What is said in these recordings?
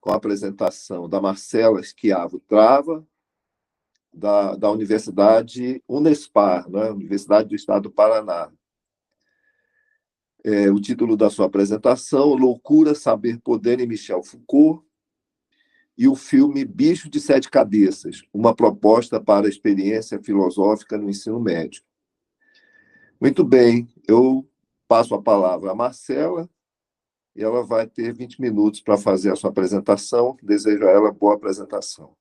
com a apresentação da Marcela Schiavo Trava, da Universidade Unespar, né? Universidade do Estado do Paraná. O título da sua apresentação, Loucura, Saber, Poder em Michel Foucault, e o filme Bicho de Sete Cabeças, uma proposta para a experiência filosófica no ensino médio. Muito bem, eu passo a palavra à Marcela, e ela vai ter 20 minutos para fazer a sua apresentação. Desejo a ela boa apresentação.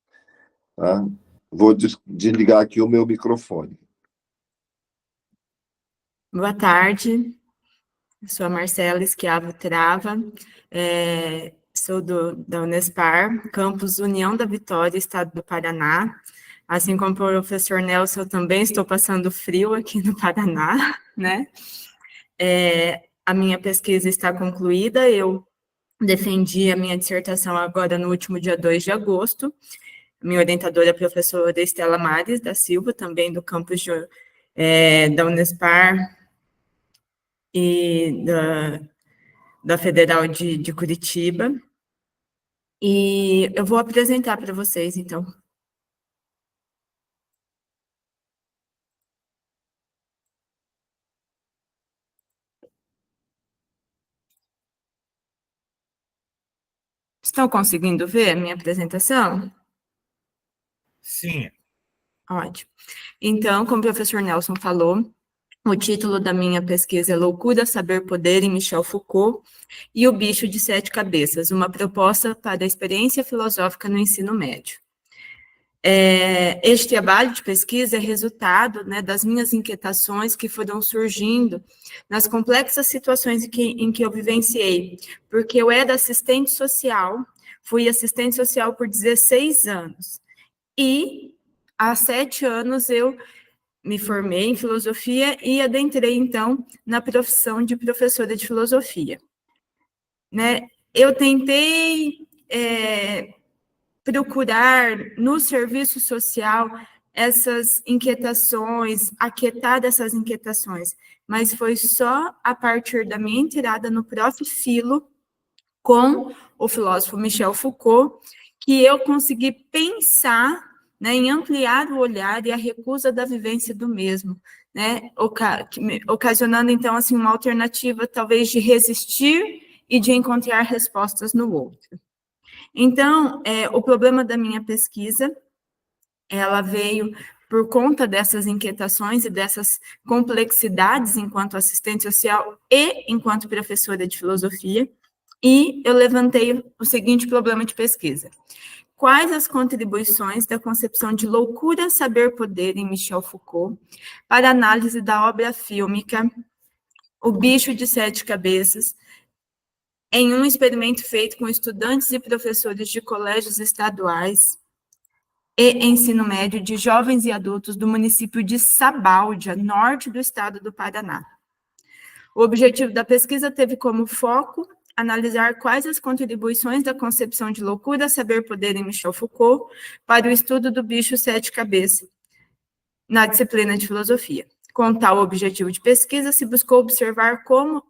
Tá? Vou desligar aqui o meu microfone. Boa tarde, eu sou a Marcela Schiavo Trava, sou da Unespar, campus União da Vitória, Estado do Paraná. Assim como o professor Nelson, eu também estou passando frio aqui no Paraná, né? A minha pesquisa está concluída, eu defendi a minha dissertação agora no último dia 2 de agosto. Minha orientadora é a professora Estela Mares da Silva, também do campus da Unespar e da Federal de Curitiba. E eu vou apresentar para vocês, então. Estão conseguindo ver a minha apresentação? Sim. Ótimo. Então, como o professor Nelson falou, o título da minha pesquisa é Loucura, Saber, Poder em Michel Foucault e o Bicho de Sete Cabeças, uma proposta para a experiência filosófica no ensino médio. Este trabalho de pesquisa é resultado, né, das minhas inquietações que foram surgindo nas complexas situações em que eu vivenciei, porque eu era assistente social, fui assistente social por 16 anos, e há 7 anos eu me formei em filosofia e adentrei, então, na profissão de professora de filosofia. Né? Eu tentei procurar no serviço social essas inquietações, aquietar essas inquietações, mas foi só a partir da minha entrada no Prof. Filo com o filósofo Michel Foucault que eu consegui pensar, né, em ampliar o olhar e a recusa da vivência do mesmo, né, ocasionando, então, assim, uma alternativa, talvez, de resistir e de encontrar respostas no outro. Então, o problema da minha pesquisa, ela veio por conta dessas inquietações e dessas complexidades enquanto assistente social e enquanto professora de filosofia, e eu levantei o seguinte problema de pesquisa. Quais as contribuições da concepção de loucura, saber, poder em Michel Foucault para a análise da obra fílmica O Bicho de Sete Cabeças, em um experimento feito com estudantes e professores de colégios estaduais e ensino médio de jovens e adultos do município de Sabáudia, norte do estado do Paraná. O objetivo da pesquisa teve como foco analisar quais as contribuições da concepção de loucura, saber, poder em Michel Foucault para o estudo do bicho sete cabeças na disciplina de filosofia. Com tal objetivo de pesquisa, se buscou observar como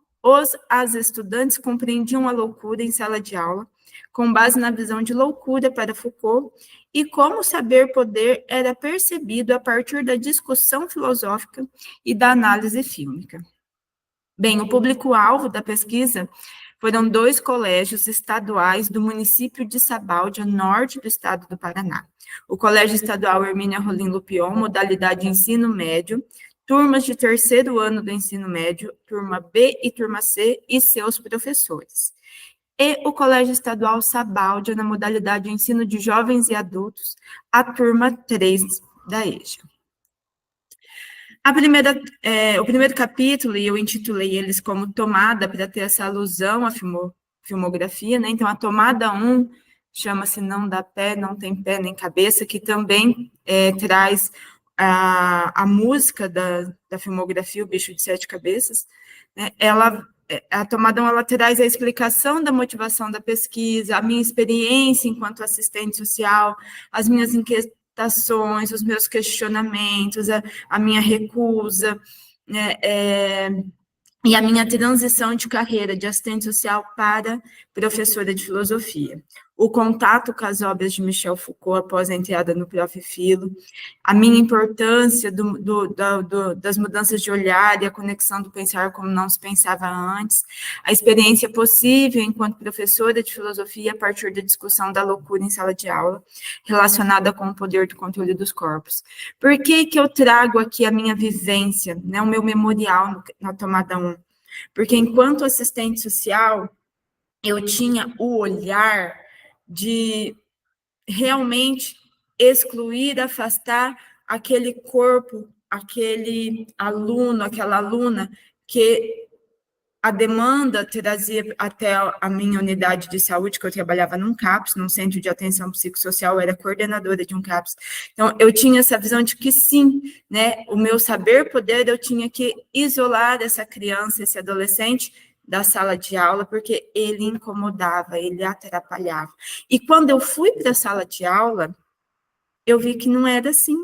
as estudantes compreendiam a loucura em sala de aula, com base na visão de loucura para Foucault, e como o saber-poder era percebido a partir da discussão filosófica e da análise fílmica. Bem, o público-alvo da pesquisa foram 2 colégios estaduais do município de Sabáudia, norte do estado do Paraná. O Colégio Estadual Hermínia Rolim Lupion, modalidade ensino médio, turmas de 3º ano do ensino médio, turma B e turma C, e seus professores. E o Colégio Estadual Sabáudia, na modalidade ensino de jovens e adultos, a turma 3 da EJA. O primeiro capítulo, e eu intitulei eles como tomada, para ter essa alusão à filmografia, né? Então, a tomada 1 chama-se Não Dá Pé, Não Tem Pé Nem Cabeça, que também traz a música da filmografia, O Bicho de Sete Cabeças, né? A tomada 1, ela traz a explicação da motivação da pesquisa, a minha experiência enquanto assistente social, as minhas inquietações, os meus questionamentos, a minha recusa, né, e a minha transição de carreira de assistente social para professora de filosofia. o contato com as obras de Michel Foucault após a entrada no Profilo, a minha importância das mudanças de olhar e a conexão do pensar como não se pensava antes, a experiência possível enquanto professora de filosofia a partir da discussão da loucura em sala de aula, relacionada com o poder do controle dos corpos. Por que eu trago aqui a minha vivência, né, o meu memorial na tomada 1? Porque enquanto assistente social, eu tinha o olhar de realmente excluir, afastar aquele corpo, aquele aluno, aquela aluna que a demanda trazia até a minha unidade de saúde, que eu trabalhava num CAPS, num Centro de Atenção Psicossocial, eu era coordenadora de um CAPS. Então, eu tinha essa visão de que sim, né, o meu saber poder, eu tinha que isolar essa criança, esse adolescente, da sala de aula, porque ele incomodava, ele atrapalhava. E quando eu fui para a sala de aula, eu vi que não era assim.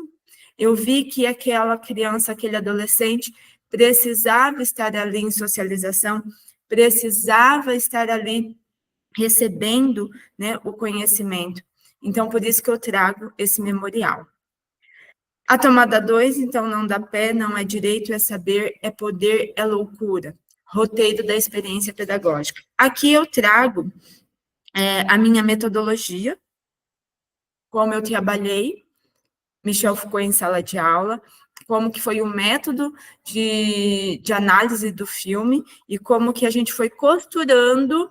Eu vi que aquela criança, aquele adolescente, precisava estar ali em socialização, precisava estar ali recebendo, né, o conhecimento. Então, por isso que eu trago esse memorial. A tomada 2, então, não dá pé, não é direito, é saber, é poder, é loucura. Roteiro da experiência pedagógica. Aqui eu trago a minha metodologia, como eu trabalhei Michel Foucault em sala de aula, como que foi o método de análise do filme e como que a gente foi costurando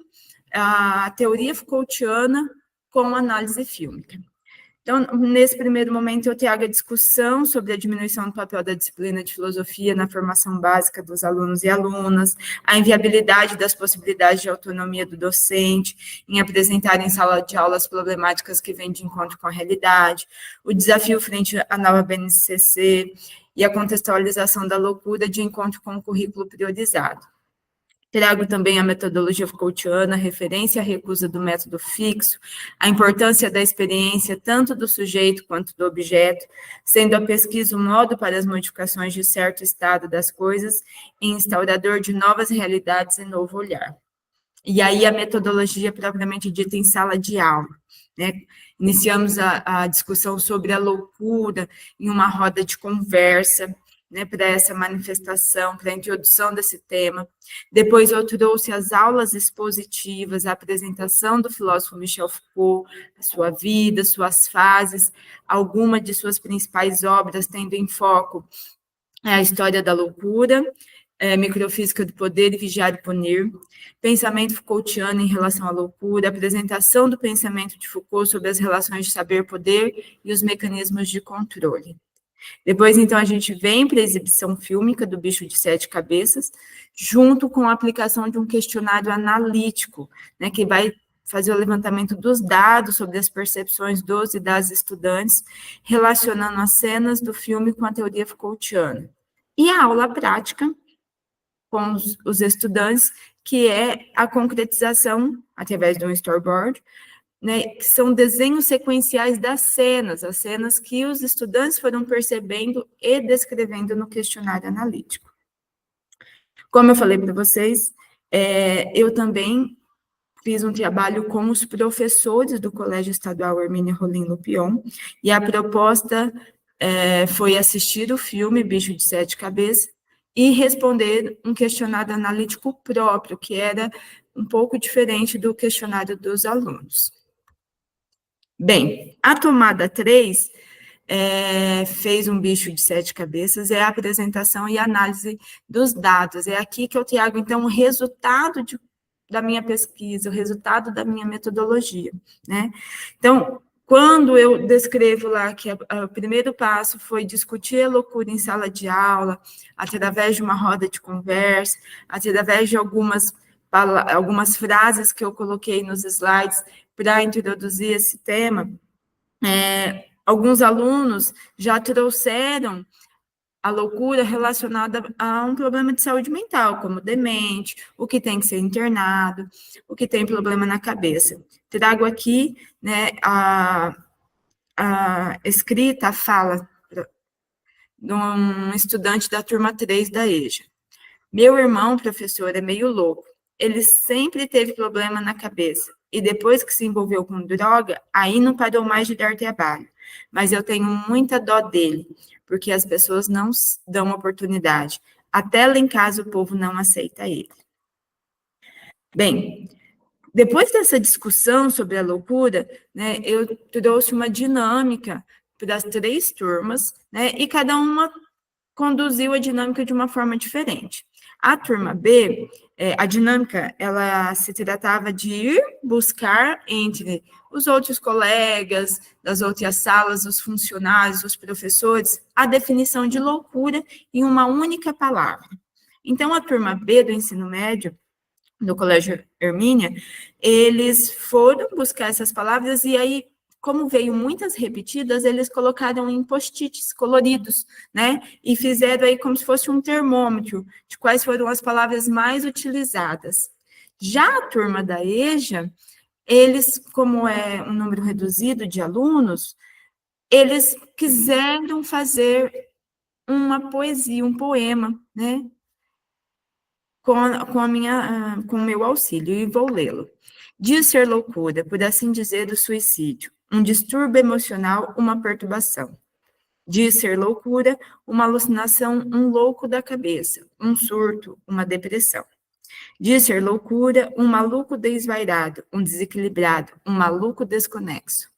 a teoria Foucaultiana com a análise fílmica. Então, nesse primeiro momento, eu trago a discussão sobre a diminuição do papel da disciplina de filosofia na formação básica dos alunos e alunas, a inviabilidade das possibilidades de autonomia do docente em apresentar em sala de aula as problemáticas que vêm de encontro com a realidade, o desafio frente à nova BNCC e a contextualização da loucura de encontro com o currículo priorizado. Trago também a metodologia Foucaultiana, referência à recusa do método fixo, a importância da experiência tanto do sujeito quanto do objeto, sendo a pesquisa o modo para as modificações de certo estado das coisas e instaurador de novas realidades e novo olhar. E aí a metodologia propriamente dita em sala de aula, né? Iniciamos a discussão sobre a loucura em uma roda de conversa, né, para essa manifestação, para a introdução desse tema. Depois eu trouxe as aulas expositivas, a apresentação do filósofo Michel Foucault, a sua vida, suas fases, algumas de suas principais obras, tendo em foco a história da loucura, microfísica do poder e vigiar e punir, pensamento Foucaultiano em relação à loucura, apresentação do pensamento de Foucault sobre as relações de saber-poder e os mecanismos de controle. Depois, então, a gente vem para a exibição fílmica do Bicho de Sete Cabeças, junto com a aplicação de um questionário analítico, né, que vai fazer o levantamento dos dados sobre as percepções dos e das estudantes, relacionando as cenas do filme com a teoria Foucaultiana. E a aula prática com os estudantes, que é a concretização, através de um storyboard, né, que são desenhos sequenciais das cenas, as cenas que os estudantes foram percebendo e descrevendo no questionário analítico. Como eu falei para vocês, eu também fiz um trabalho com os professores do Colégio Estadual Hermínia Rolim Lupion, e a proposta foi assistir o filme Bicho de Sete Cabeças e responder um questionário analítico próprio, que era um pouco diferente do questionário dos alunos. Bem, a tomada 3 fez um bicho de sete cabeças, é a apresentação e análise dos dados. É aqui que eu trago, então, o resultado da minha pesquisa, o resultado da minha metodologia, né? Então, quando eu descrevo lá que o primeiro passo foi discutir a loucura em sala de aula, através de uma roda de conversa, através de algumas frases que eu coloquei nos slides, para introduzir esse tema, alguns alunos já trouxeram a loucura relacionada a um problema de saúde mental, como demente, o que tem que ser internado, o que tem problema na cabeça. Trago aqui, né, a escrita, a fala de um estudante da turma 3 da EJA. Meu irmão, professor, é meio louco. Ele sempre teve problema na cabeça. e depois que se envolveu com droga, aí não parou mais de dar trabalho. Mas eu tenho muita dó dele, porque as pessoas não dão oportunidade. Até lá em casa o povo não aceita ele. Bem, depois dessa discussão sobre a loucura, né, eu trouxe uma dinâmica para as 3 turmas, né, e cada uma conduziu a dinâmica de uma forma diferente. A turma B, a dinâmica, ela se tratava de ir buscar entre os outros colegas, das outras salas, os funcionários, os professores, a definição de loucura em uma única palavra. Então, a turma B do ensino médio, do Colégio Hermínia, eles foram buscar essas palavras e aí, como veio muitas repetidas, eles colocaram em post-its coloridos, né? E fizeram aí como se fosse um termômetro de quais foram as palavras mais utilizadas. Já a turma da EJA, eles, como é um número reduzido de alunos, eles quiseram fazer uma poesia, um poema, né? Com o meu auxílio, e vou lê-lo. De ser loucura, por assim dizer, o suicídio, um distúrbio emocional, uma perturbação. De ser loucura, uma alucinação, um louco da cabeça, um surto, uma depressão. De ser loucura, um maluco desvairado, um desequilibrado, um maluco desconexo.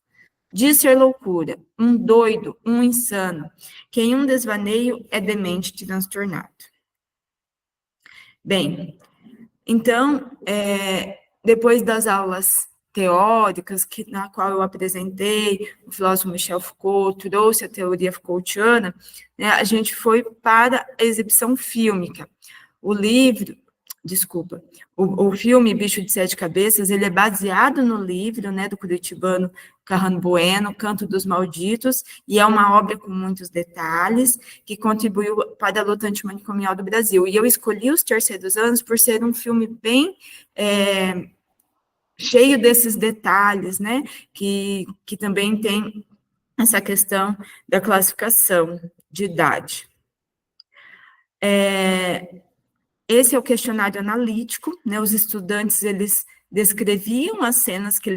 De ser loucura, um doido, um insano, que em um desvaneio é demente transtornado. Bem, então, depois das aulas teóricas, na qual eu apresentei, o filósofo Michel Foucault trouxe a teoria Foucaultiana, né, a gente foi para a exibição fílmica. O filme Bicho de Sete Cabeças, ele é baseado no livro, né, do curitibano Carrano Bueno, Canto dos Malditos, e é uma obra com muitos detalhes, que contribuiu para a luta antimanicomial do Brasil. E eu escolhi Os Terceiros Anos por ser um filme bem cheio desses detalhes, né, que também tem essa questão da classificação de idade. Esse é o questionário analítico, né, os estudantes, eles descreviam as cenas que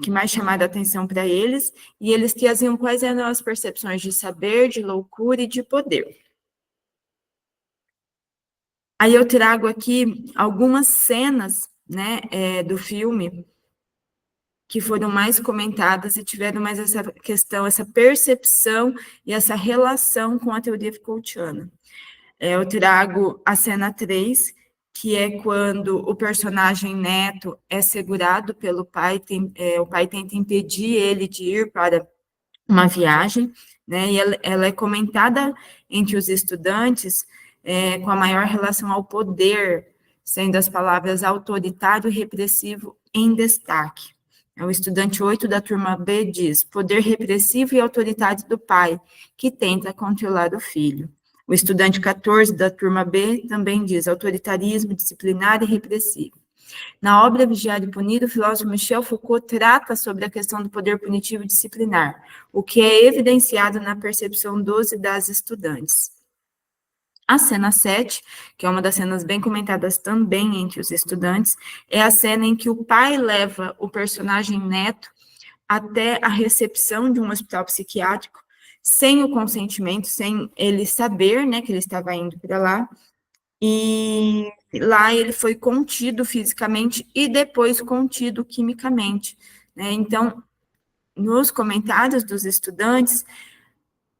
mais chamaram a atenção para eles, e eles traziam quais eram as percepções de saber, de loucura e de poder. Aí eu trago aqui algumas cenas, né, do filme que foram mais comentadas e tiveram mais essa questão, essa percepção e essa relação com a teoria Foucaultiana. Eu trago a cena 3, que é quando o personagem Neto é segurado pelo pai, o pai tenta impedir ele de ir para uma viagem, né, e ela é comentada entre os estudantes com a maior relação ao poder, sendo as palavras autoritário e repressivo em destaque. O estudante 8 da turma B diz: poder repressivo e autoritário do pai, que tenta controlar o filho. O estudante 14 da turma B também diz: autoritarismo, disciplinar e repressivo. Na obra Vigiado e Punido, o filósofo Michel Foucault trata sobre a questão do poder punitivo e disciplinar, o que é evidenciado na percepção dos e das estudantes. A cena 7, que é uma das cenas bem comentadas também entre os estudantes, é a cena em que o pai leva o personagem Neto até a recepção de um hospital psiquiátrico, sem o consentimento, sem ele saber, né, que ele estava indo para lá, e lá ele foi contido fisicamente e depois contido quimicamente, né? Então, nos comentários dos estudantes,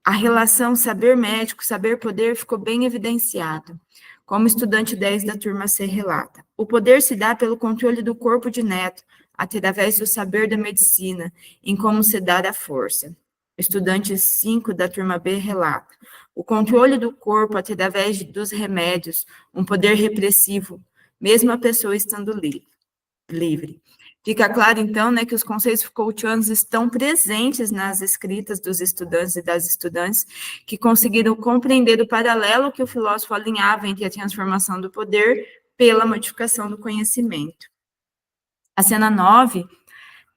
a relação saber médico, saber poder ficou bem evidenciado. Como estudante 10 da turma C relata: o poder se dá pelo controle do corpo de Neto, através do saber da medicina, em como se dá a força. Estudante 5 da turma B relata: o controle do corpo através dos remédios, um poder repressivo, mesmo a pessoa estando livre. Fica claro, então, né, que os conceitos Foucaultianos estão presentes nas escritas dos estudantes e das estudantes, que conseguiram compreender o paralelo que o filósofo alinhava entre a transformação do poder pela modificação do conhecimento. A cena 9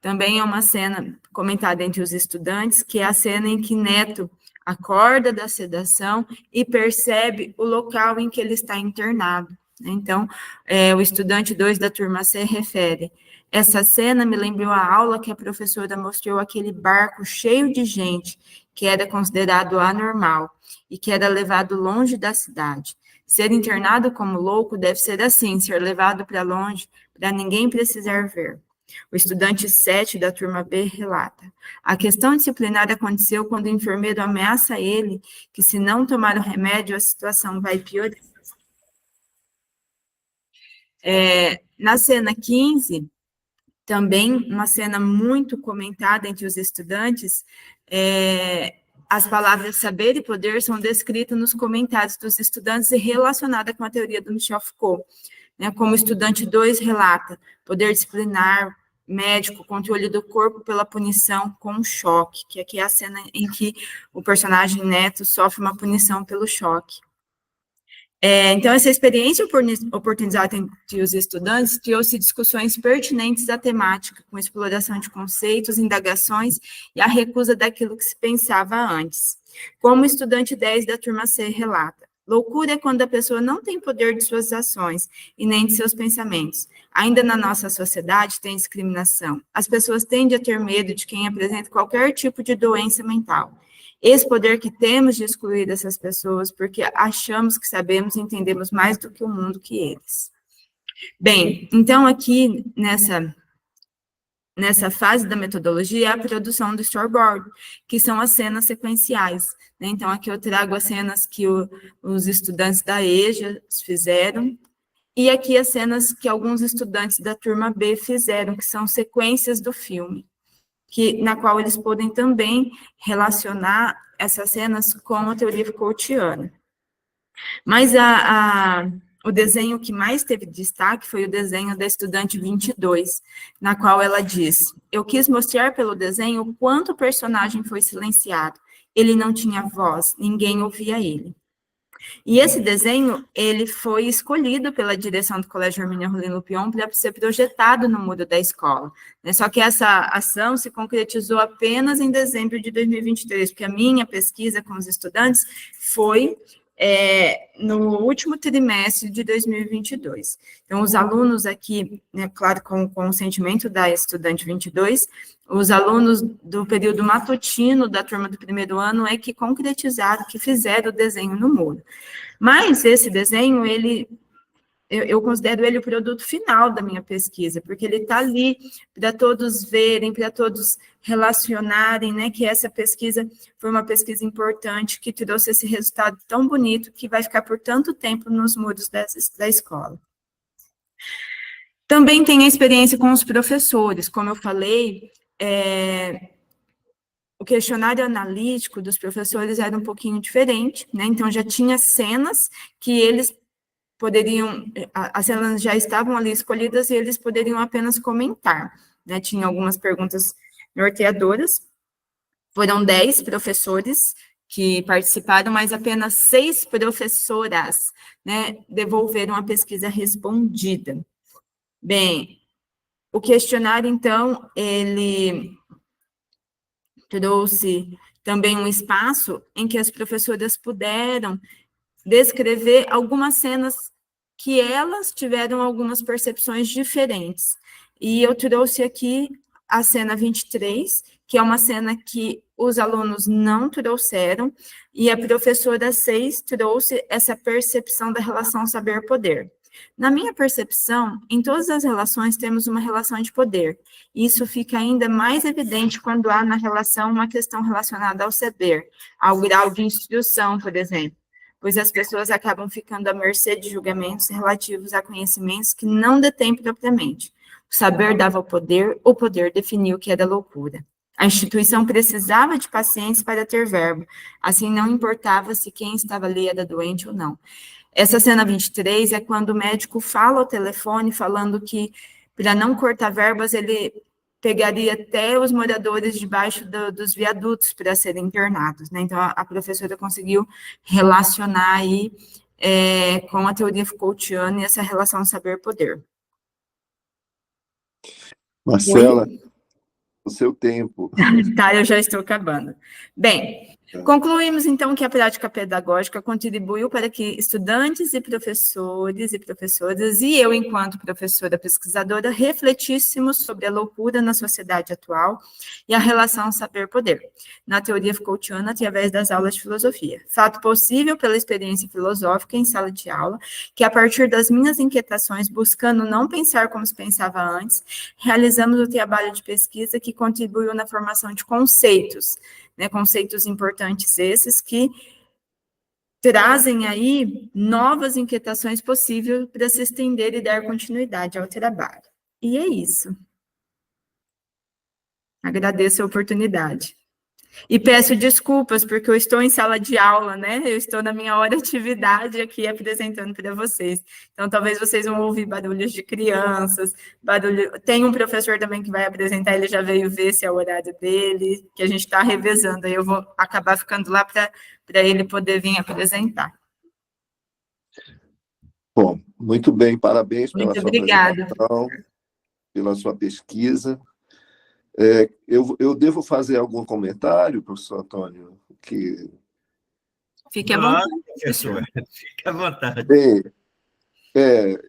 também é uma cena comentada entre os estudantes, que é a cena em que Neto acorda da sedação e percebe o local em que ele está internado, Então, o estudante 2 da turma C refere: essa cena me lembrou a aula que a professora mostrou aquele barco cheio de gente, que era considerado anormal e que era levado longe da cidade. Ser internado como louco deve ser assim, ser levado para longe, para ninguém precisar ver. O estudante 7 da turma B relata: a questão disciplinar aconteceu quando o enfermeiro ameaça ele que, se não tomar o remédio, a situação vai piorar. Na cena 15, também uma cena muito comentada entre os estudantes, as palavras saber e poder são descritas nos comentários dos estudantes e relacionadas com a teoria do Michel Foucault. Como o estudante 2 relata: poder disciplinar, médico, controle do corpo pela punição com choque, que aqui é a cena em que o personagem Neto sofre uma punição pelo choque. Então, essa experiência oportunizada entre os estudantes trouxe discussões pertinentes à temática, com exploração de conceitos, indagações e a recusa daquilo que se pensava antes. Como o estudante 10 da turma C relata: loucura é quando a pessoa não tem poder de suas ações e nem de seus pensamentos. Ainda na nossa sociedade tem discriminação. As pessoas tendem a ter medo de quem apresenta qualquer tipo de doença mental. Esse poder que temos de excluir essas pessoas porque achamos que sabemos e entendemos mais do que o mundo que eles. Bem, então aqui nessa fase da metodologia, a produção do storyboard, que são as cenas sequenciais. Então aqui eu trago as cenas que os estudantes da EJA fizeram, e aqui as cenas que alguns estudantes da turma B fizeram, que são sequências do filme, na qual eles podem também relacionar essas cenas com a teoria Foucaultiana. Mas o desenho que mais teve destaque foi o desenho da estudante 22, na qual ela diz: eu quis mostrar pelo desenho o quanto o personagem foi silenciado. Ele não tinha voz, ninguém ouvia ele. E esse desenho, ele foi escolhido pela direção do Colégio Hermínia Rolino Pion para ser projetado no muro da escola. Só que essa ação se concretizou apenas em dezembro de 2023, porque a minha pesquisa com os estudantes foi no último trimestre de 2022. Então, os alunos aqui, claro, com o consentimento da estudante 22, os alunos do período matutino da turma do primeiro ano que concretizaram, que fizeram o desenho no muro. Mas esse desenho, eu considero ele o produto final da minha pesquisa, porque ele está ali para todos verem, para todos relacionarem, que essa pesquisa foi uma pesquisa importante, que trouxe esse resultado tão bonito, que vai ficar por tanto tempo nos muros da escola. Também tem a experiência com os professores, como eu falei, o questionário analítico dos professores era um pouquinho diferente, então já tinha cenas que eles poderiam, as cenas já estavam ali escolhidas e eles poderiam apenas comentar, tinha algumas perguntas norteadoras, foram 10 professores que participaram, mas apenas 6 professoras, devolveram a pesquisa respondida. Bem, o questionário, então, ele trouxe também um espaço em que as professoras puderam descrever algumas cenas que elas tiveram algumas percepções diferentes. E eu trouxe aqui a cena 23, que é uma cena que os alunos não trouxeram, e a professora 6 trouxe essa percepção da relação saber-poder. Na minha percepção, em todas as relações temos uma relação de poder. Isso fica ainda mais evidente quando há na relação uma questão relacionada ao saber, ao grau de instrução, por exemplo, pois as pessoas acabam ficando à mercê de julgamentos relativos a conhecimentos que não detêm propriamente. O saber dava o poder definiu o que era loucura. A instituição precisava de pacientes para ter verbo, assim não importava se quem estava ali era doente ou não. Essa cena 23 é quando o médico fala ao telefone, falando que, para não cortar verbas, ele pegaria até os moradores debaixo dos viadutos para serem internados, Então, a professora conseguiu relacionar aí com a teoria Foucaultiana e essa relação saber-poder. Marcela, o seu tempo. Tá, eu já estou acabando. Bem, Concluímos, então, que a prática pedagógica contribuiu para que estudantes e professoras, e eu, enquanto professora pesquisadora, refletíssemos sobre a loucura na sociedade atual e a relação saber-poder, na teoria Foucaultiana, através das aulas de filosofia. Fato possível pela experiência filosófica em sala de aula, que a partir das minhas inquietações, buscando não pensar como se pensava antes, realizamos o trabalho de pesquisa que contribuiu na formação de conceitos, né, conceitos importantes esses que trazem aí novas inquietações possíveis para se estender e dar continuidade ao trabalho. E é isso. Agradeço a oportunidade. E peço desculpas, porque eu estou em sala de aula, né? Eu estou na minha hora de atividade aqui apresentando para vocês. Então, talvez vocês vão ouvir barulhos de crianças, barulho... Tem um professor também que vai apresentar, ele já veio ver se é o horário dele, que a gente está revezando, aí eu vou acabar ficando lá para ele poder vir apresentar. Bom, muito bem, parabéns pela Muito sua obrigada. apresentação, pela sua pesquisa. Eu devo fazer algum comentário, professor Antônio? Fique à vontade, professor. Fique à vontade. Bem,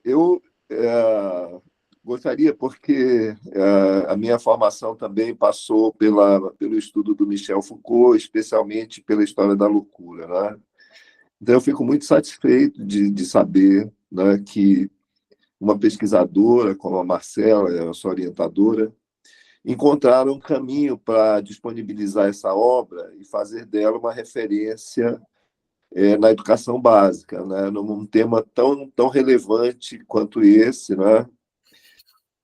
eu gostaria, porque a minha formação também passou pelo estudo do Michel Foucault, especialmente pela história da loucura, né? Então, eu fico muito satisfeito de saber, né, que uma pesquisadora como a Marcela, a sua orientadora, encontraram um caminho para disponibilizar essa obra e fazer dela uma referência na educação básica, né? Num tema tão relevante quanto esse, né?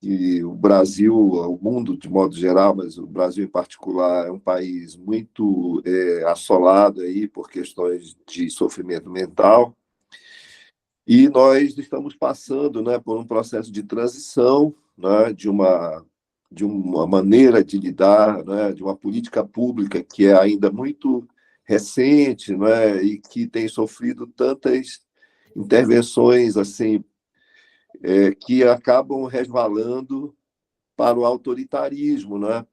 E o Brasil, o mundo de modo geral, mas o Brasil em particular, é um país muito assolado aí por questões de sofrimento mental, e nós estamos passando, né, por um processo de transição, né, de uma maneira de lidar, né, de uma política pública que é ainda muito recente, né, e que tem sofrido tantas intervenções assim que acabam resvalando para o autoritarismo, né,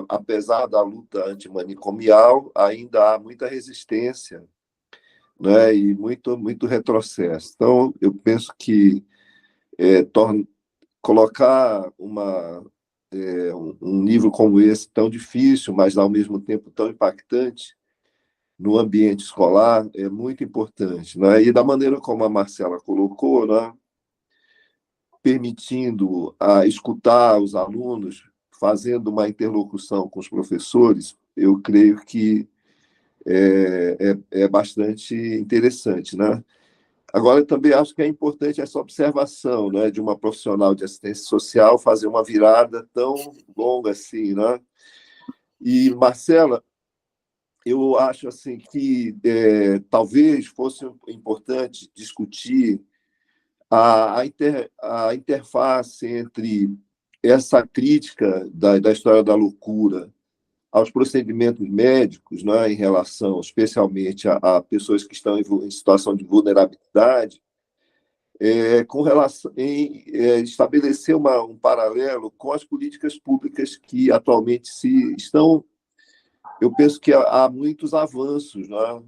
apesar da luta antimanicomial, ainda há muita resistência, né, e muito retrocesso. Então, eu penso que colocar um livro como esse, tão difícil, mas ao mesmo tempo tão impactante, no ambiente escolar, é muito importante, né? E da maneira como a Marcela colocou, né, permitindo escutar os alunos, fazendo uma interlocução com os professores, eu creio que é bastante interessante, né? Agora, eu também acho que é importante essa observação, né, de uma profissional de assistência social fazer uma virada tão longa assim, né? E, Marcela, eu acho assim que talvez fosse importante discutir a interface entre essa crítica da história da loucura aos procedimentos médicos, né, em relação especialmente a pessoas que estão em situação de vulnerabilidade, com relação em estabelecer um paralelo com as políticas públicas que atualmente estão. Eu penso que há muitos avanços, né,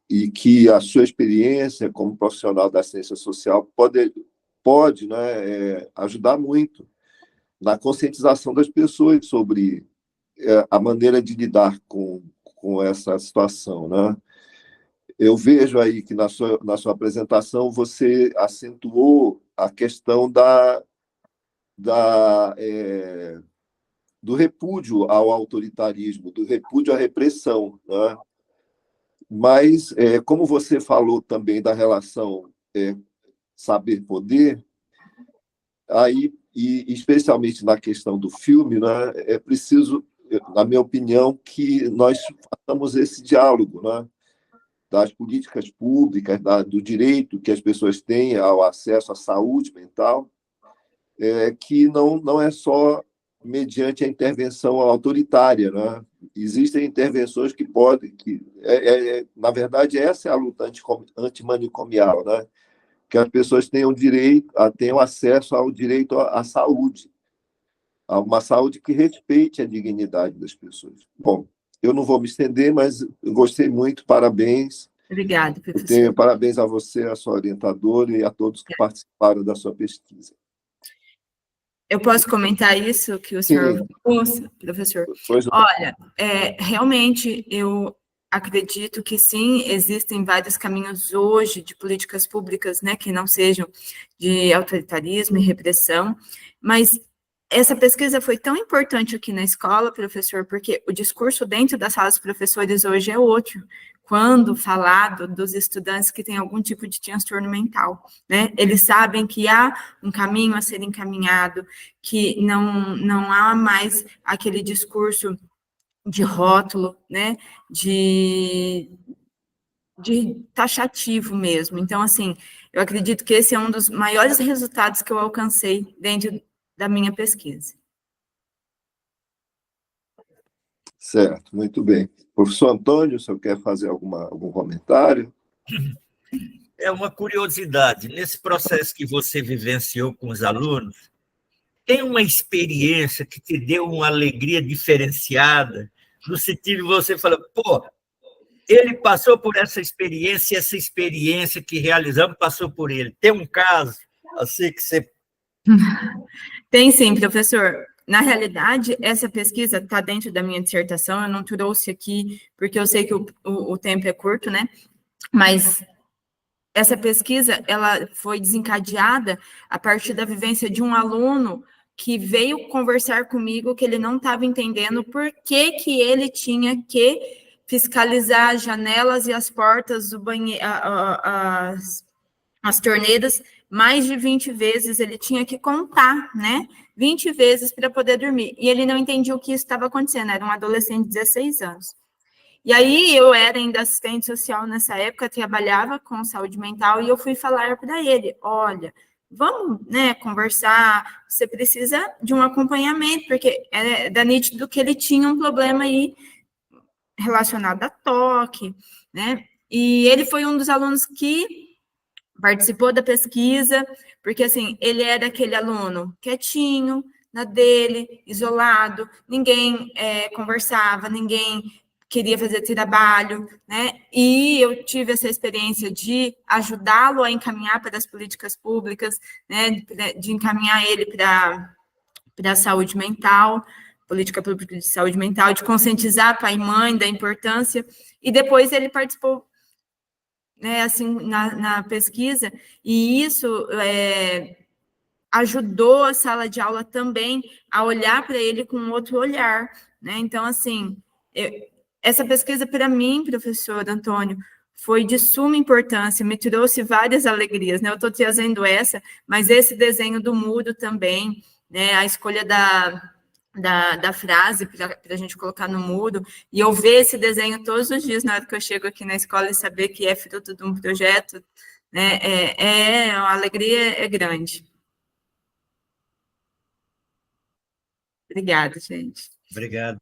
e que a sua experiência como profissional da ciência social pode, né, ajudar muito na conscientização das pessoas sobre a maneira de lidar com essa situação, né? Eu vejo aí que na sua apresentação você acentuou a questão do repúdio ao autoritarismo, do repúdio à repressão, né? Mas, como você falou também da relação saber-poder, aí, e especialmente na questão do filme, né, é preciso, na minha opinião, que nós façamos esse diálogo, né, das políticas públicas, do direito que as pessoas têm ao acesso à saúde mental, que não é só mediante a intervenção autoritária, né? Existem intervenções que podem, na verdade, essa é a luta antimanicomial, né? Que as pessoas tenham acesso ao direito à saúde, a uma saúde que respeite a dignidade das pessoas. Bom, eu não vou me estender, mas eu gostei muito, parabéns. Obrigada, professor. Parabéns a você, a sua orientadora e a todos que participaram da sua pesquisa. Eu posso comentar isso que o senhor ouça, professor? Pois não. Olha, realmente eu acredito que sim, existem vários caminhos hoje de políticas públicas, né, que não sejam de autoritarismo e repressão, mas essa pesquisa foi tão importante aqui na escola, professor, porque o discurso dentro das salas dos professores hoje é outro, quando falado dos estudantes que têm algum tipo de transtorno mental, né? Eles sabem que há um caminho a ser encaminhado, que não há mais aquele discurso de rótulo, né? De taxativo mesmo. Então, assim, eu acredito que esse é um dos maiores resultados que eu alcancei dentro da minha pesquisa. Certo, muito bem. Professor Antônio, o senhor quer fazer algum comentário? É uma curiosidade. Nesse processo que você vivenciou com os alunos, tem uma experiência que te deu uma alegria diferenciada, no sentido de você falar, pô, ele passou por essa experiência que realizamos passou por ele. Tem um caso assim que você... Tem sim, professor. Na realidade, essa pesquisa está dentro da minha dissertação, eu não trouxe aqui, porque eu sei que o tempo é curto, né? Mas essa pesquisa, ela foi desencadeada a partir da vivência de um aluno que veio conversar comigo que ele não estava entendendo por que ele tinha que fiscalizar as janelas e as portas do banheiro, as torneiras, mais de 20 vezes, ele tinha que contar, né? 20 vezes para poder dormir. E ele não entendia o que estava acontecendo, era um adolescente de 16 anos. E aí, eu era ainda assistente social nessa época, trabalhava com saúde mental, e eu fui falar para ele, olha, vamos, né, conversar, você precisa de um acompanhamento, porque era nítido que ele tinha um problema aí relacionado a toque, né? E ele foi um dos alunos que participou da pesquisa, porque, assim, ele era aquele aluno quietinho, na dele, isolado, ninguém conversava, ninguém queria fazer trabalho, né? E eu tive essa experiência de ajudá-lo a encaminhar para as políticas públicas, né? De encaminhar ele para a saúde mental, política pública de saúde mental, de conscientizar pai e mãe da importância, e depois ele participou, né, assim, na pesquisa, e isso ajudou a sala de aula também a olhar para ele com outro olhar, né? Então, assim, essa pesquisa para mim, professor Antônio, foi de suma importância, me trouxe várias alegrias, né? Eu estou trazendo essa, mas esse desenho do mudo também, né? A escolha da frase para a gente colocar no mudo, e eu ver esse desenho todos os dias na hora que eu chego aqui na escola e saber que é fruto de um projeto, né? A alegria é grande. Obrigada, gente. Obrigado.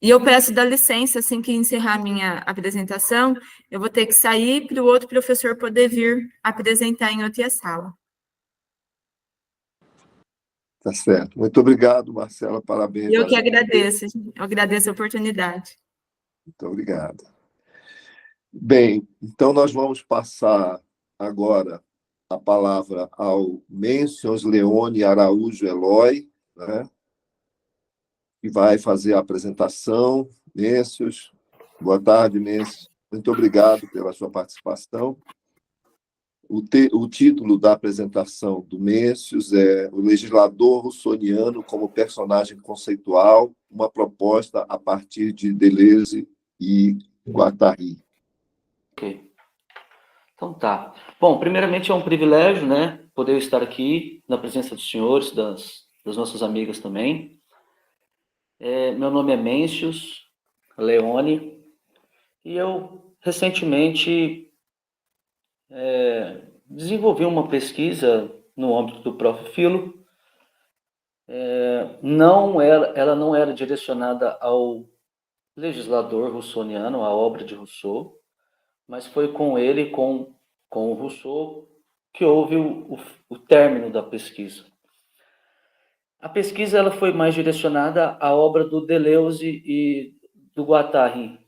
E eu peço da licença, assim que encerrar minha apresentação, eu vou ter que sair para o outro professor poder vir apresentar em outra sala. Tá certo. Muito obrigado, Marcela. Parabéns. Eu que agradeço. Eu agradeço a oportunidade. Muito obrigado. Bem, então nós vamos passar agora a palavra ao Mencios Leone Araújo Eloy, né? Que vai fazer a apresentação. Mencios, boa tarde, Mencios. Muito obrigado pela sua participação. O título da apresentação do Mencios é O Legislador Russoniano como Personagem Conceitual, uma proposta a partir de Deleuze e Guattari. Ok. Então tá. Bom, primeiramente é um privilégio, né, poder estar aqui na presença dos senhores, das nossas amigas também. Meu nome é Mencios Leone e eu recentemente desenvolvi uma pesquisa no âmbito do Profilo. Ela não era direcionada ao legislador russoniano, à obra de Rousseau, mas foi com ele, com o Rousseau, que houve o término da pesquisa. A pesquisa ela foi mais direcionada à obra do Deleuze e do Guattari,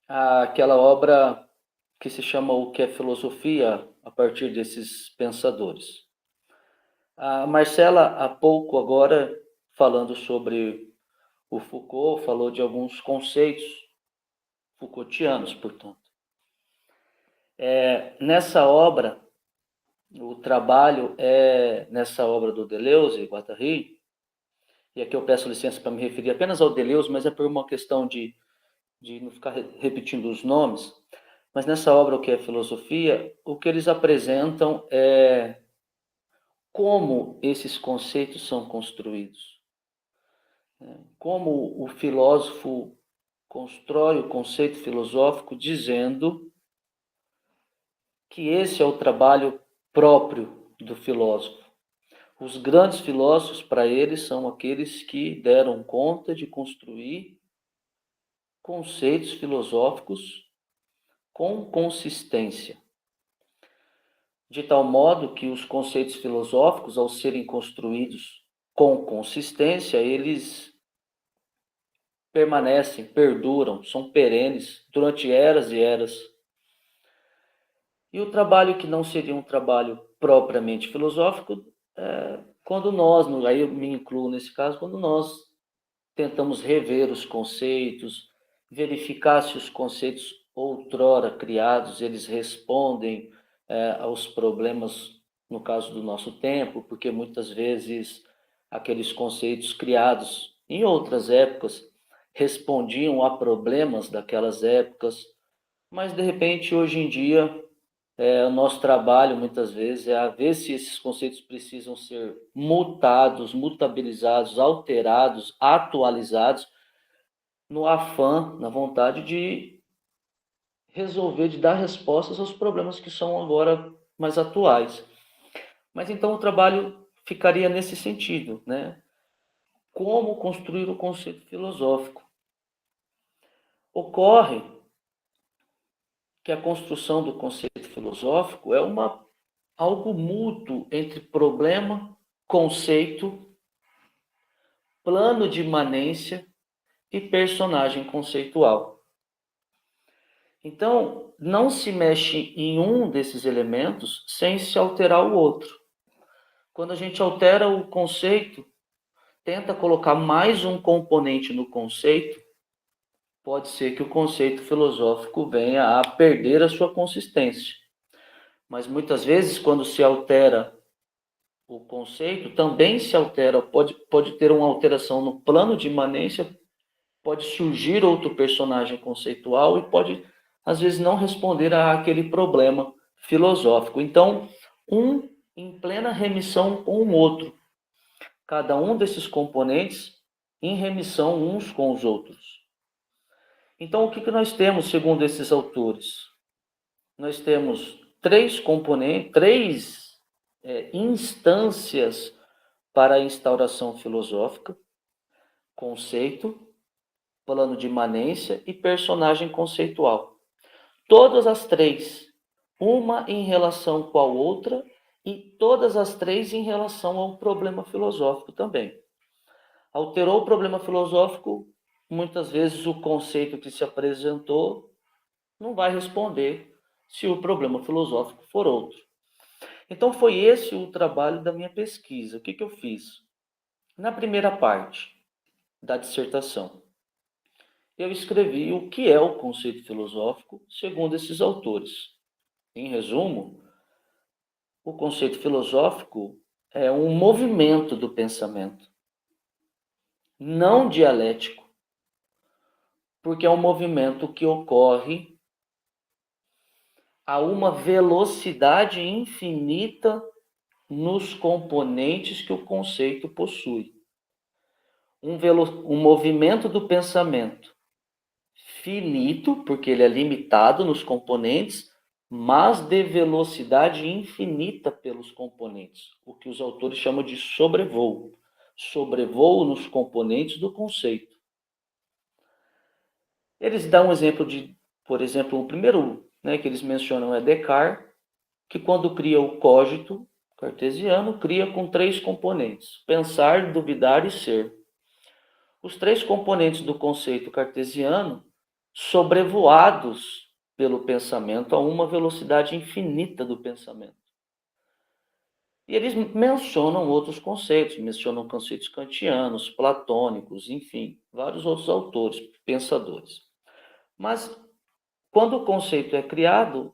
aquela obra que se chama O que é Filosofia, a partir desses pensadores. A Marcela, há pouco agora, falando sobre o Foucault, falou de alguns conceitos Foucaultianos, portanto. Nessa obra, o trabalho é, nessa obra do Deleuze e Guattari, e aqui eu peço licença para me referir apenas ao Deleuze, mas é por uma questão de não ficar repetindo os nomes, mas nessa obra, O que é Filosofia, o que eles apresentam é como esses conceitos são construídos. Como o filósofo constrói o conceito filosófico dizendo que esse é o trabalho próprio do filósofo. Os grandes filósofos, para eles, são aqueles que deram conta de construir conceitos filosóficos com consistência. De tal modo que os conceitos filosóficos, ao serem construídos com consistência, eles permanecem, perduram, são perenes durante eras e eras. E o trabalho que não seria um trabalho propriamente filosófico, quando nós, aí eu me incluo nesse caso, quando nós tentamos rever os conceitos, verificar se os conceitos outrora criados, eles respondem aos problemas, no caso do nosso tempo, porque muitas vezes aqueles conceitos criados em outras épocas respondiam a problemas daquelas épocas, mas de repente hoje em dia o nosso trabalho muitas vezes é a ver se esses conceitos precisam ser mutados, mutabilizados, alterados, atualizados, no afã, na vontade de resolver, de dar respostas aos problemas que são agora mais atuais. Mas então o trabalho ficaria nesse sentido, né? Como construir o conceito filosófico? Ocorre que a construção do conceito filosófico é algo mútuo entre problema, conceito, plano de imanência e personagem conceitual. Então, não se mexe em um desses elementos sem se alterar o outro. Quando a gente altera o conceito, tenta colocar mais um componente no conceito, pode ser que o conceito filosófico venha a perder a sua consistência. Mas muitas vezes, quando se altera o conceito, também se altera, pode ter uma alteração no plano de imanência, pode surgir outro personagem conceitual e pode, às vezes, não responder àquele problema filosófico. Então, um em plena remissão com o outro. Cada um desses componentes em remissão uns com os outros. Então, o que nós temos, segundo esses autores? Nós temos três componentes, três instâncias para a instauração filosófica: conceito, plano de imanência e personagem conceitual. Todas as três, uma em relação com a outra e todas as três em relação ao problema filosófico também. Alterou o problema filosófico, muitas vezes o conceito que se apresentou não vai responder se o problema filosófico for outro. Então foi esse o trabalho da minha pesquisa. O que eu fiz? Na primeira parte da dissertação, eu escrevi o que é o conceito filosófico segundo esses autores. Em resumo, o conceito filosófico é um movimento do pensamento, não dialético, porque é um movimento que ocorre a uma velocidade infinita nos componentes que o conceito possui. Um movimento do pensamento finito, porque ele é limitado nos componentes, mas de velocidade infinita pelos componentes, o que os autores chamam de sobrevoo. Sobrevoo nos componentes do conceito. Eles dão um exemplo por exemplo, o primeiro que eles mencionam é Descartes, que quando cria o cogito cartesiano, cria com três componentes: pensar, duvidar e ser. os três componentes do conceito cartesiano sobrevoados pelo pensamento a uma velocidade infinita do pensamento. E eles mencionam outros conceitos, mencionam conceitos kantianos, platônicos, enfim, vários outros autores, pensadores. Mas, quando o conceito é criado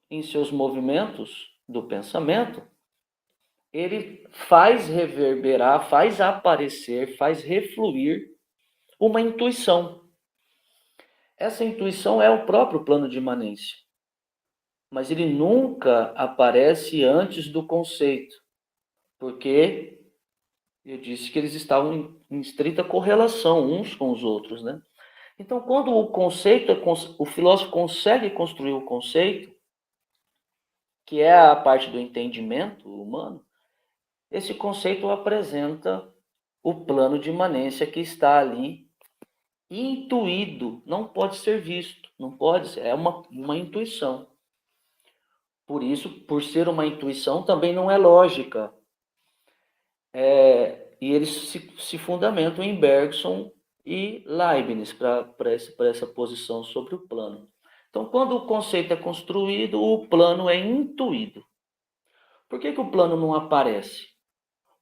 em seus movimentos do pensamento, ele faz reverberar, faz aparecer, faz refluir uma intuição. Essa intuição é o próprio plano de imanência. Mas ele nunca aparece antes do conceito, porque eu disse que eles estavam em estrita correlação uns com os outros, né? Então, quando o filósofo consegue construir o conceito, que é a parte do entendimento humano, esse conceito apresenta o plano de imanência que está ali intuído, não pode ser visto, não pode ser, é uma intuição. Por isso, por ser uma intuição, também não é lógica. E eles se fundamentam em Bergson e Leibniz para essa posição sobre o plano. Então, quando o conceito é construído, o plano é intuído. Por que o plano não aparece?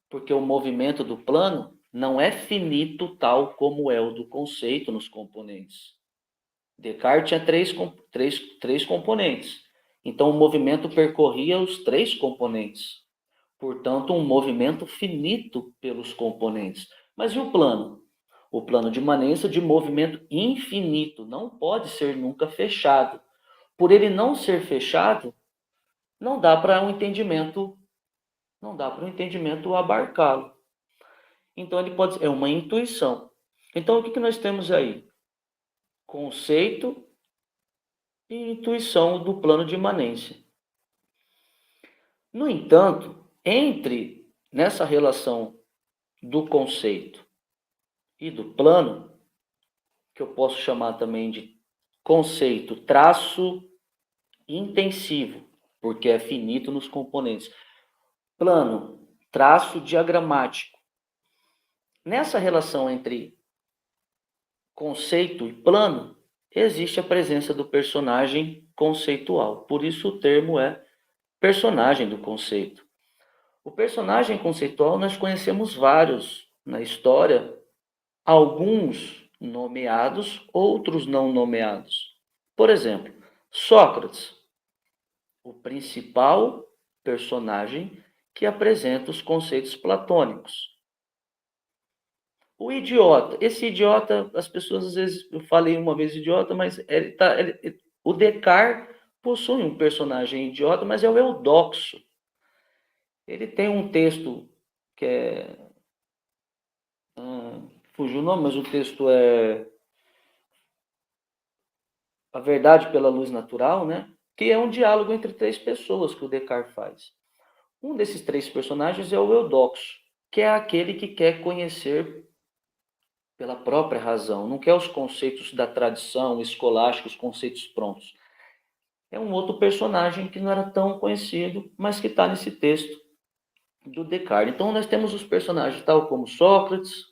Porque o movimento do plano não é finito tal como é o do conceito nos componentes. Descartes tinha três componentes. Então, o movimento percorria os três componentes. Portanto, um movimento finito pelos componentes. Mas e o plano? O plano de imanência de movimento infinito. Não pode ser nunca fechado. Por ele não ser fechado, não dá para o entendimento abarcá-lo. Então, ele pode ser uma intuição. Então, o que nós temos aí? Conceito e intuição do plano de imanência. No entanto, nessa relação do conceito e do plano, que eu posso chamar também de conceito traço intensivo, porque é finito nos componentes. Plano, traço diagramático. Nessa relação entre conceito e plano, existe a presença do personagem conceitual. Por isso o termo é personagem do conceito. O personagem conceitual nós conhecemos vários na história, alguns nomeados, outros não nomeados. Por exemplo, Sócrates, o principal personagem que apresenta os conceitos platônicos. O idiota, esse idiota, as pessoas às vezes, eu falei uma vez idiota, mas o Descartes possui um personagem idiota, mas é o Eudoxo. Ele tem um texto que é... fugiu o nome, mas o texto é A Verdade pela Luz Natural, né? Que é um diálogo entre três pessoas que o Descartes faz. Um desses três personagens é o Eudoxo, que é aquele que quer conhecer pela própria razão, não quer os conceitos da tradição escolástica, os conceitos prontos. É um outro personagem que não era tão conhecido, mas que está nesse texto do Descartes. Então, nós temos os personagens tal como Sócrates,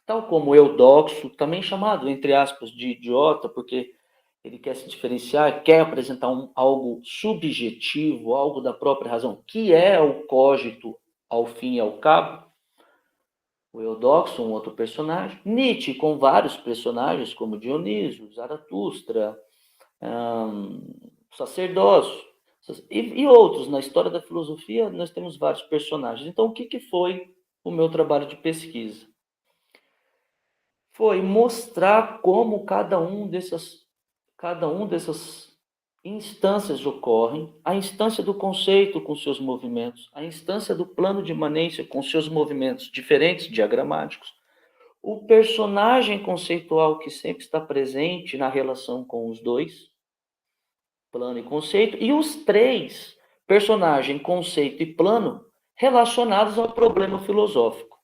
tal como Eudoxo, também chamado, entre aspas, de idiota, porque ele quer se diferenciar, quer apresentar algo subjetivo, algo da própria razão, que é o cogito ao fim e ao cabo. O Eudoxo, um outro personagem. Nietzsche, com vários personagens, como Dionísio, Zaratustra, Sacerdócio, e outros. Na história da filosofia, nós temos vários personagens. Então, o que foi o meu trabalho de pesquisa? Foi mostrar como cada um dessas instâncias ocorrem, a instância do conceito com seus movimentos, a instância do plano de imanência com seus movimentos diferentes, diagramáticos, o personagem conceitual que sempre está presente na relação com os dois, plano e conceito, e os três, personagem, conceito e plano, relacionados ao problema filosófico.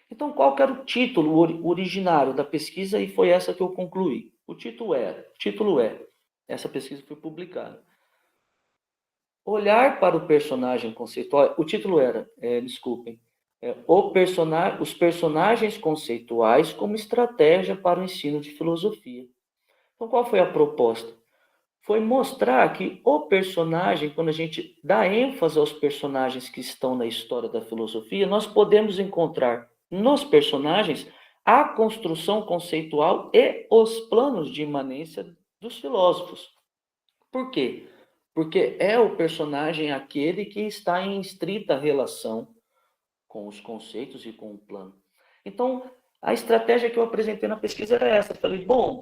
Então, qual que era o título originário da pesquisa? E foi essa que eu concluí. O título é, essa pesquisa foi publicada. Olhar para o personagem conceitual, o título era, os personagens conceituais como estratégia para o ensino de filosofia. Então, qual foi a proposta? Foi mostrar que o personagem, quando a gente dá ênfase aos personagens que estão na história da filosofia, nós podemos encontrar nos personagens a construção conceitual e os planos de imanência dos filósofos. Por quê? Porque é o personagem aquele que está em estrita relação com os conceitos e com o plano. Então, a estratégia que eu apresentei na pesquisa era essa. Falei, bom,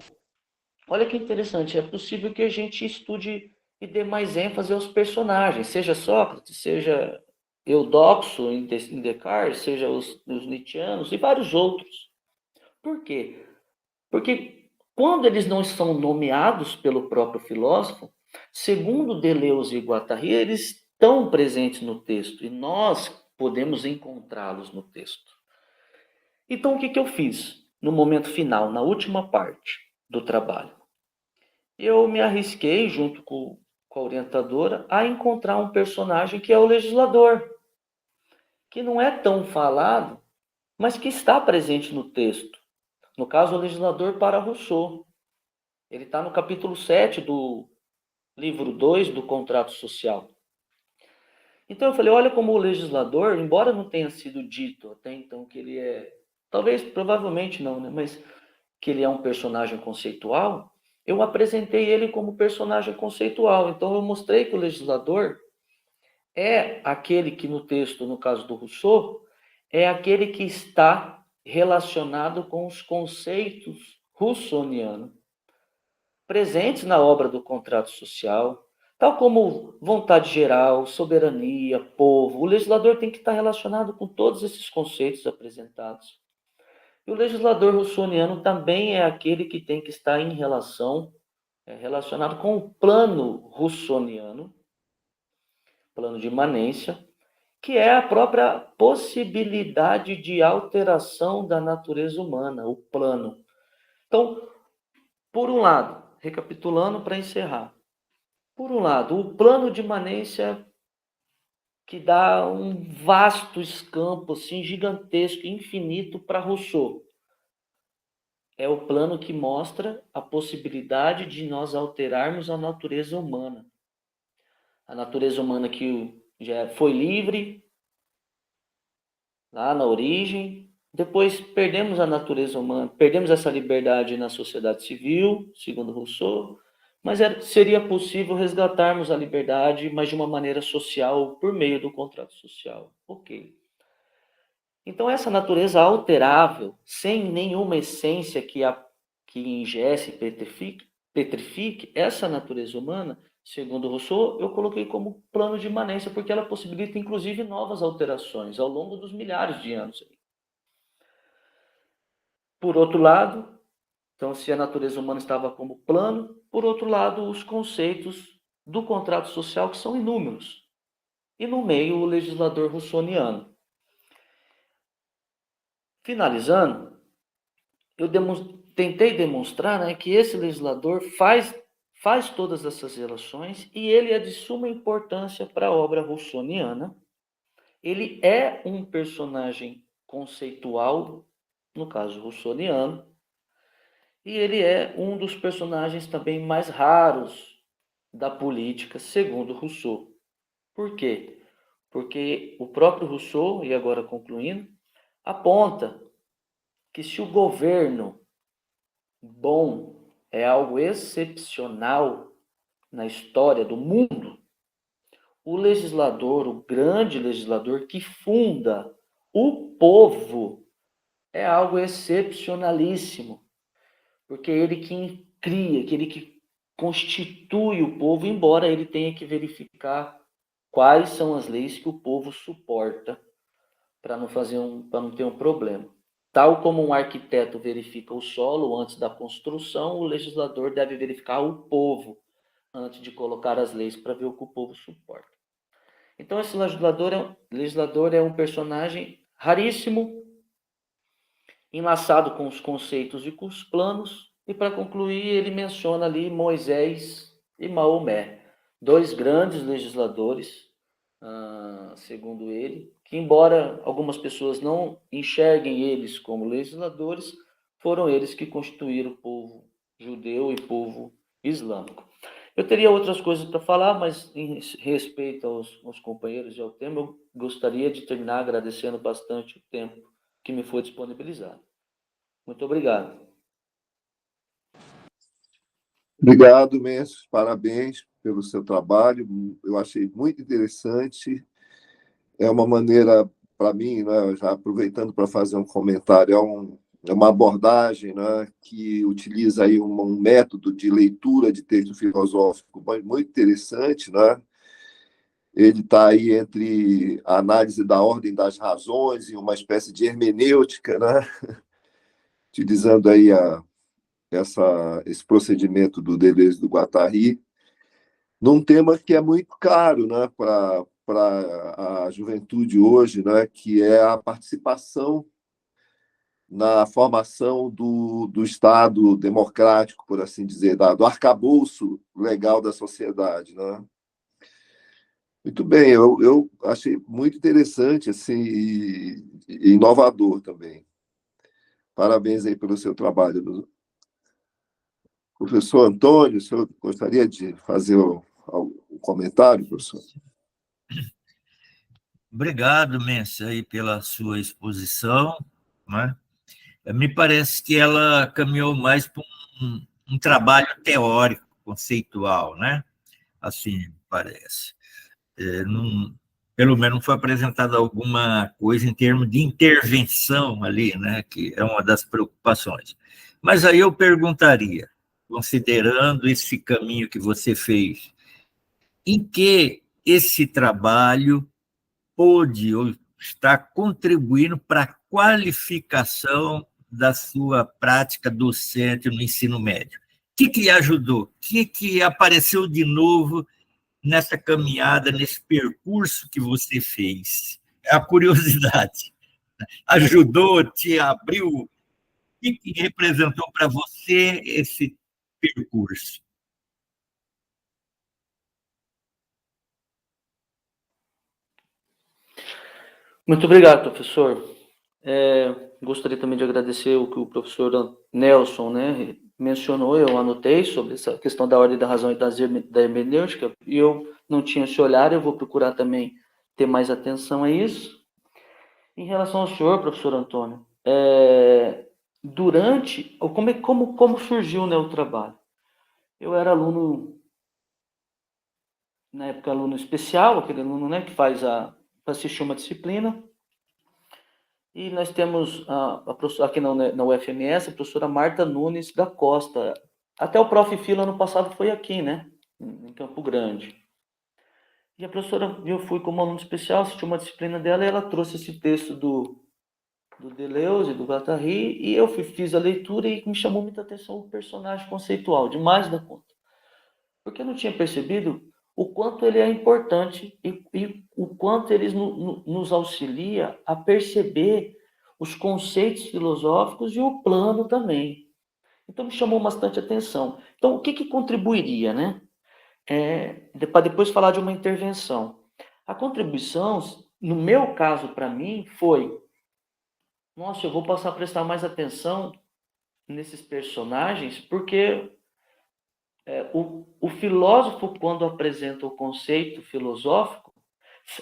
olha que interessante, é possível que a gente estude e dê mais ênfase aos personagens, seja Sócrates, seja Eudoxo em Descartes, seja os Nietzscheanos e vários outros. Por quê? Porque quando eles não são nomeados pelo próprio filósofo, segundo Deleuze e Guattari, eles estão presentes no texto e nós podemos encontrá-los no texto. Então, o que eu fiz no momento final, na última parte do trabalho? Eu me arrisquei, junto com a orientadora, a encontrar um personagem que é o legislador, que não é tão falado, mas que está presente no texto. No caso, o legislador para Rousseau. Ele está no capítulo 7 do livro 2 do Contrato Social. Então eu falei, olha como o legislador, embora não tenha sido dito até então que ele é, talvez, provavelmente não, né? Mas que ele é um personagem conceitual, eu apresentei ele como personagem conceitual. Então eu mostrei que o legislador é aquele que no texto, no caso do Rousseau, é aquele que está relacionado com os conceitos russonianos presentes na obra do Contrato Social, tal como vontade geral, soberania, povo. O legislador tem que estar relacionado com todos esses conceitos apresentados. E o legislador russoniano também é aquele que tem que estar em relacionado com o plano russoniano, plano de imanência, que é a própria possibilidade de alteração da natureza humana, o plano. Então, por um lado, recapitulando para encerrar, por um lado, o plano de imanência que dá um vasto escampo, assim, gigantesco, infinito para Rousseau. É o plano que mostra a possibilidade de nós alterarmos a natureza humana. A natureza humana que já foi livre, lá na origem, depois perdemos a natureza humana, perdemos essa liberdade na sociedade civil, segundo Rousseau, mas seria possível resgatarmos a liberdade, mas de uma maneira social, por meio do contrato social. Ok. Então, essa natureza alterável, sem nenhuma essência que ingesse e petrifique, essa natureza humana, segundo Rousseau, eu coloquei como plano de imanência, porque ela possibilita, inclusive, novas alterações ao longo dos milhares de anos. Por outro lado, então, se a natureza humana estava como plano, por outro lado, os conceitos do contrato social, que são inúmeros. E no meio, o legislador russoniano. Finalizando, eu tentei demonstrar, né, que esse legislador faz todas essas relações e ele é de suma importância para a obra russoniana. Ele é um personagem conceitual, no caso russoniano, e ele é um dos personagens também mais raros da política, segundo Rousseau. Por quê? Porque o próprio Rousseau, e agora concluindo, aponta que se o governo bom é algo excepcional na história do mundo, o legislador, o grande legislador que funda o povo, é algo excepcionalíssimo, porque ele que cria, ele que constitui o povo, embora ele tenha que verificar quais são as leis que o povo suporta para não ter um problema. Tal como um arquiteto verifica o solo antes da construção, o legislador deve verificar o povo antes de colocar as leis para ver o que o povo suporta. Então, esse legislador é um personagem raríssimo, enlaçado com os conceitos e com os planos, e para concluir, ele menciona ali Moisés e Maomé, dois grandes legisladores segundo ele, que embora algumas pessoas não enxerguem eles como legisladores, foram eles que constituíram o povo judeu e povo islâmico. Eu teria outras coisas para falar, mas em respeito aos companheiros e ao tema, eu gostaria de terminar agradecendo bastante o tempo que me foi disponibilizado. Muito obrigado. Obrigado, Mendes. Parabéns pelo seu trabalho. Eu achei muito interessante. É uma maneira, para mim, né, já aproveitando para fazer um comentário, é uma abordagem, né, que utiliza aí um método de leitura de texto filosófico muito interessante, né? Ele está aí entre a análise da ordem das razões e uma espécie de hermenêutica, né? Utilizando aí esse procedimento do Deleuze e do Guattari, num tema que é muito caro, né, para a juventude hoje, né, que é a participação na formação do Estado democrático, por assim dizer, do arcabouço legal da sociedade, né? Muito bem, eu achei muito interessante assim, e inovador também. Parabéns aí pelo seu trabalho. Professor Antônio, o senhor gostaria de fazer um comentário, professor? Obrigado, Mensa, aí pela sua exposição, né? Me parece que ela caminhou mais para um trabalho teórico, conceitual, né? Assim, parece. Pelo menos não foi apresentada alguma coisa em termos de intervenção ali, né? Que é uma das preocupações. Mas aí eu perguntaria, considerando esse caminho que você fez, em que esse trabalho pôde ou está contribuindo para a qualificação da sua prática docente no ensino médio? O que ajudou? O que apareceu de novo nessa caminhada, nesse percurso que você fez? A curiosidade. Ajudou, te abriu? O que representou para você esse percurso? Muito obrigado, professor. Gostaria também de agradecer o que o professor Nelson, né, mencionou, eu anotei sobre essa questão da ordem da razão e da hermenêutica, e eu não tinha esse olhar, eu vou procurar também ter mais atenção a isso. Em relação ao senhor, professor Antônio, como surgiu, né, o trabalho? Eu era aluno, na época, aluno especial, aquele aluno, né, que faz para assistir uma disciplina. E nós temos aqui na UFMS a professora Marta Nunes da Costa. Até o Prof. Filo ano passado foi aqui, né? Em Campo Grande. E a professora, eu fui como aluno especial, assisti uma disciplina dela e ela trouxe esse texto do Deleuze, do Guattari, e eu fiz a leitura e me chamou muita atenção o personagem conceitual, demais da conta. Porque eu não tinha percebido o quanto ele é importante e o quanto ele nos auxilia a perceber os conceitos filosóficos e o plano também. Então, me chamou bastante atenção. Então, o que contribuiria, né? Para depois falar de uma intervenção. A contribuição, no meu caso, para mim, foi: nossa, eu vou passar a prestar mais atenção nesses personagens, porque o filósofo, quando apresenta o conceito filosófico,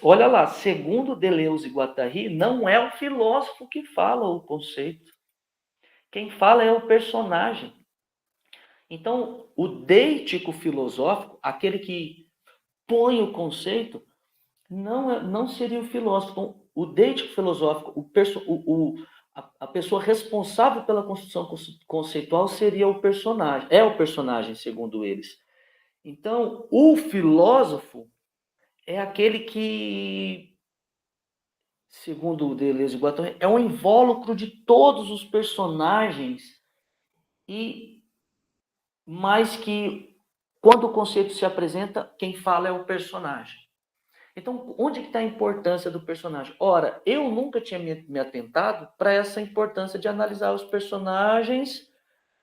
olha lá, segundo Deleuze e Guattari, não é o filósofo que fala o conceito. Quem fala é o personagem. Então, o deítico filosófico, aquele que põe o conceito, não seria o filósofo. Então, o deítico filosófico, a pessoa responsável pela construção conceitual seria o personagem. É o personagem, segundo eles. Então, o filósofo é aquele que, segundo o Deleuze e Guattari, é um invólucro de todos os personagens, e mais que, quando o conceito se apresenta, quem fala é o personagem. Então, onde está a importância do personagem? Ora, eu nunca tinha me atentado para essa importância de analisar os personagens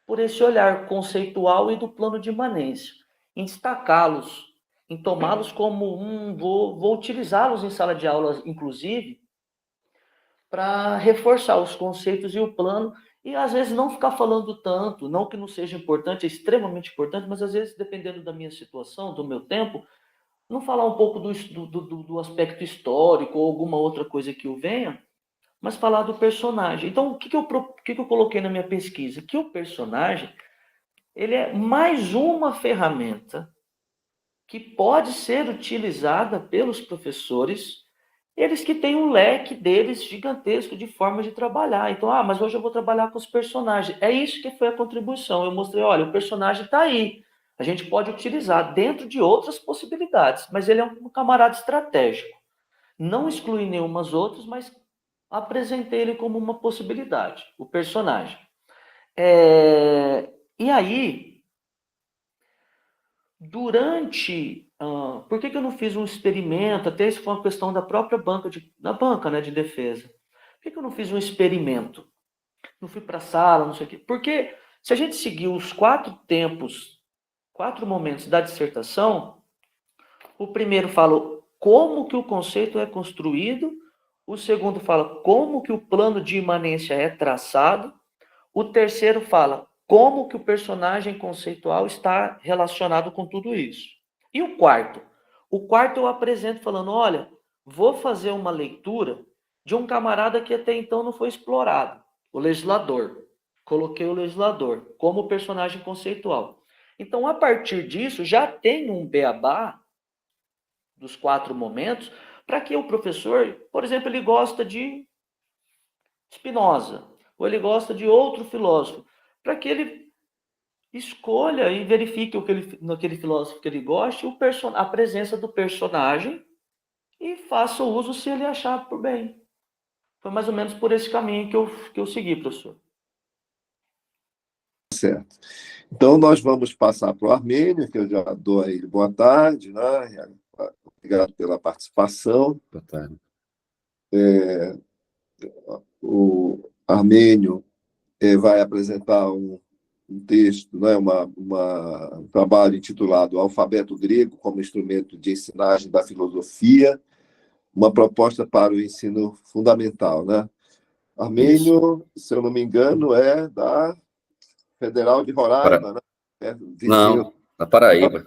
por esse olhar conceitual e do plano de imanência, em destacá-los em tomá-los como vou utilizá-los em sala de aula, inclusive, para reforçar os conceitos e o plano, e às vezes não ficar falando tanto, não que não seja importante, é extremamente importante, mas às vezes, dependendo da minha situação, do meu tempo, não falar um pouco do aspecto histórico ou alguma outra coisa que o venha, mas falar do personagem. Então, o que eu coloquei na minha pesquisa? Que o personagem, ele é mais uma ferramenta que pode ser utilizada pelos professores, eles que têm um leque deles gigantesco de formas de trabalhar. Então, mas hoje eu vou trabalhar com os personagens. É isso que foi a contribuição. Eu mostrei, olha, o personagem está aí. A gente pode utilizar dentro de outras possibilidades, mas ele é um camarada estratégico. Não exclui nenhumas outras, mas apresentei ele como uma possibilidade, o personagem. E aí, por que eu não fiz um experimento? Até isso foi uma questão da própria banca de defesa. Por que eu não fiz um experimento? Não fui para a sala, não sei o quê. Porque se a gente seguir os 4 momentos da dissertação, o primeiro fala como que o conceito é construído, o segundo fala como que o plano de imanência é traçado, o terceiro fala como que o personagem conceitual está relacionado com tudo isso. E o quarto? O quarto eu apresento falando, olha, vou fazer uma leitura de um camarada que até então não foi explorado, o legislador. Coloquei o legislador como personagem conceitual. Então, a partir disso, já tem um beabá dos 4 momentos para que o professor, por exemplo, ele gosta de Spinoza, ou ele gosta de outro filósofo, para que ele escolha e verifique naquele filósofo que ele gosta, a presença do personagem e faça o uso se ele achar por bem. Foi mais ou menos por esse caminho que eu segui, professor. Certo. Então, nós vamos passar para o Armênio, que eu já dou a ele boa tarde, né? Obrigado pela participação. Boa tarde. O Armênio vai apresentar um texto, né? Um trabalho intitulado Alfabeto Grego como Instrumento de Ensinagem da Filosofia, uma proposta para o ensino fundamental, né? Armênio, se eu não me engano, é da Federal de Roraima, né? Não, na Paraíba.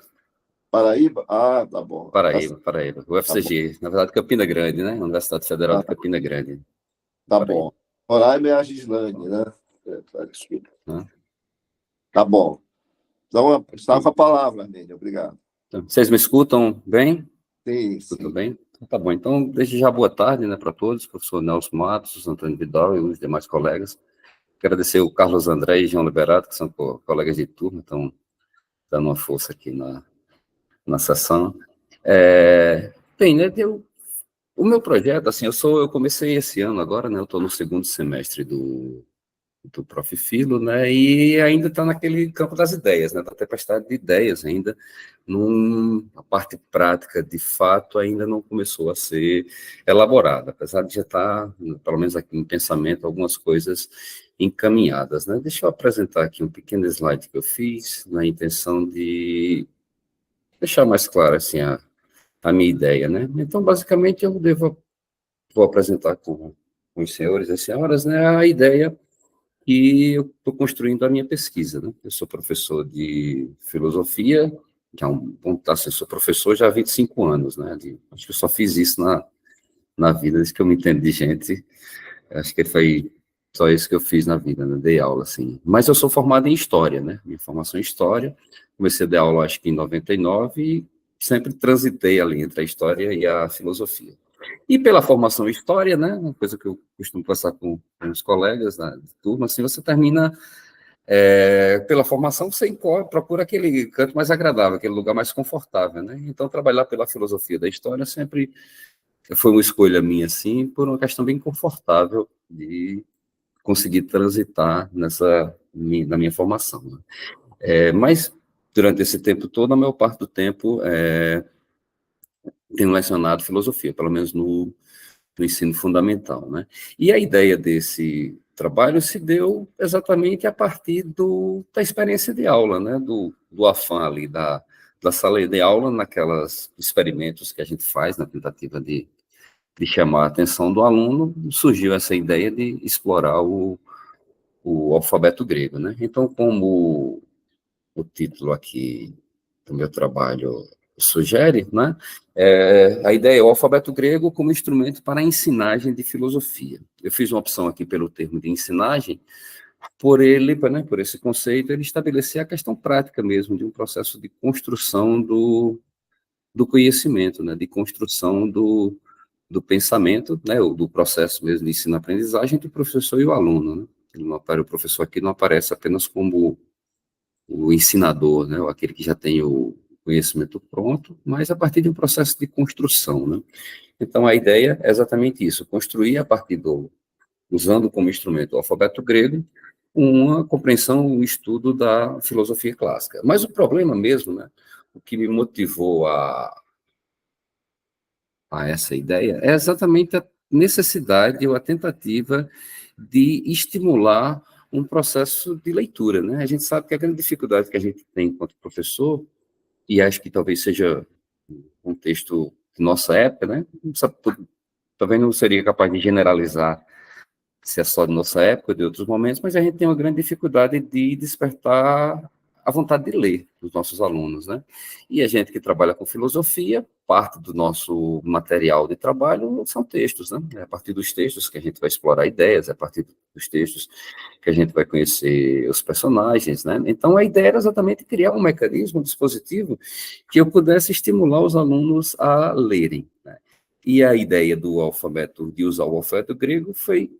Paraíba? Ah, tá bom. Paraíba. UFCG, na verdade, Campina Grande, né? Universidade Federal de Campina Grande. Tá bom. Roraima é a Gislane, né? Tá bom. Então, está com a palavra, Armênio. Obrigado. Então, vocês me escutam bem? Sim, Escutam bem? Então, tá bom. Então, desde já, boa tarde, né, para todos, professor Nelson Matos, Antônio Vidal e os demais colegas. Agradecer o Carlos André e João Liberato, que são colegas de turma, estão dando uma força aqui na sessão. Bem, né, o meu projeto, assim, eu comecei esse ano agora, né, eu estou no 2º semestre do Prof. Filo, né, e ainda está naquele campo das ideias, né, da tempestade de ideias ainda, a parte prática, de fato, ainda não começou a ser elaborada, apesar de já estar, pelo menos aqui no pensamento, algumas coisas encaminhadas, né. Deixa eu apresentar aqui um pequeno slide que eu fiz, na intenção de deixar mais claro, assim, a minha ideia, né. Então, basicamente, vou apresentar com os senhores e as senhoras, né, a ideia que eu estou construindo a minha pesquisa, né? Eu sou professor de filosofia, sou professor já há 25 anos, né? Acho que eu só fiz isso na vida, desde que eu me entendo de gente, acho que foi só isso que eu fiz na vida, né? Dei aula, assim. Mas eu sou formado em História, né? Minha formação em História, comecei a dar aula, acho que em 99, e sempre transitei ali entre a História e a Filosofia. E pela formação em História, né, uma coisa que eu costumo passar com os colegas de turma, assim, você termina, pela formação, você procura aquele canto mais agradável, aquele lugar mais confortável, né? Então, trabalhar pela filosofia da História sempre foi uma escolha minha, assim, por uma questão bem confortável de conseguir transitar na minha formação, né? Mas, durante esse tempo todo, a maior parte do tempo, tenho lecionado filosofia, pelo menos no ensino fundamental, né? E a ideia desse trabalho se deu exatamente a partir da experiência de aula, né? Do afã ali da da sala de aula, naquelas experimentos que a gente faz, na tentativa de chamar a atenção do aluno, surgiu essa ideia de explorar o alfabeto grego, né? Então, como o título aqui do meu trabalho sugere, né? A ideia é o alfabeto grego como instrumento para a ensinagem de filosofia. Eu fiz uma opção aqui pelo termo de ensinagem, por ele, né, por esse conceito, ele estabelecer a questão prática mesmo de um processo de construção do conhecimento, né, de construção do pensamento, né, do processo mesmo de ensino-aprendizagem entre o professor e o aluno, né? O professor aqui não aparece apenas como o ensinador, né, ou aquele que já tem o conhecimento pronto, mas a partir de um processo de construção, né? Então, a ideia é exatamente isso, construir a partir usando como instrumento o alfabeto grego, uma compreensão, um estudo da filosofia clássica. Mas o problema mesmo, né, o que me motivou a essa ideia é exatamente a necessidade ou a tentativa de estimular um processo de leitura, né? A gente sabe que a grande dificuldade que a gente tem enquanto professor, e acho que talvez seja um contexto de nossa época, né? Talvez não seria capaz de generalizar se é só de nossa época, de outros momentos, mas a gente tem uma grande dificuldade de despertar a vontade de ler dos nossos alunos, né? E a gente que trabalha com filosofia, parte do nosso material de trabalho são textos, né? É a partir dos textos que a gente vai explorar ideias, é a partir dos textos que a gente vai conhecer os personagens, né? Então, a ideia era exatamente criar um mecanismo, um dispositivo que eu pudesse estimular os alunos a lerem, né? E a ideia do alfabeto, de usar o alfabeto grego,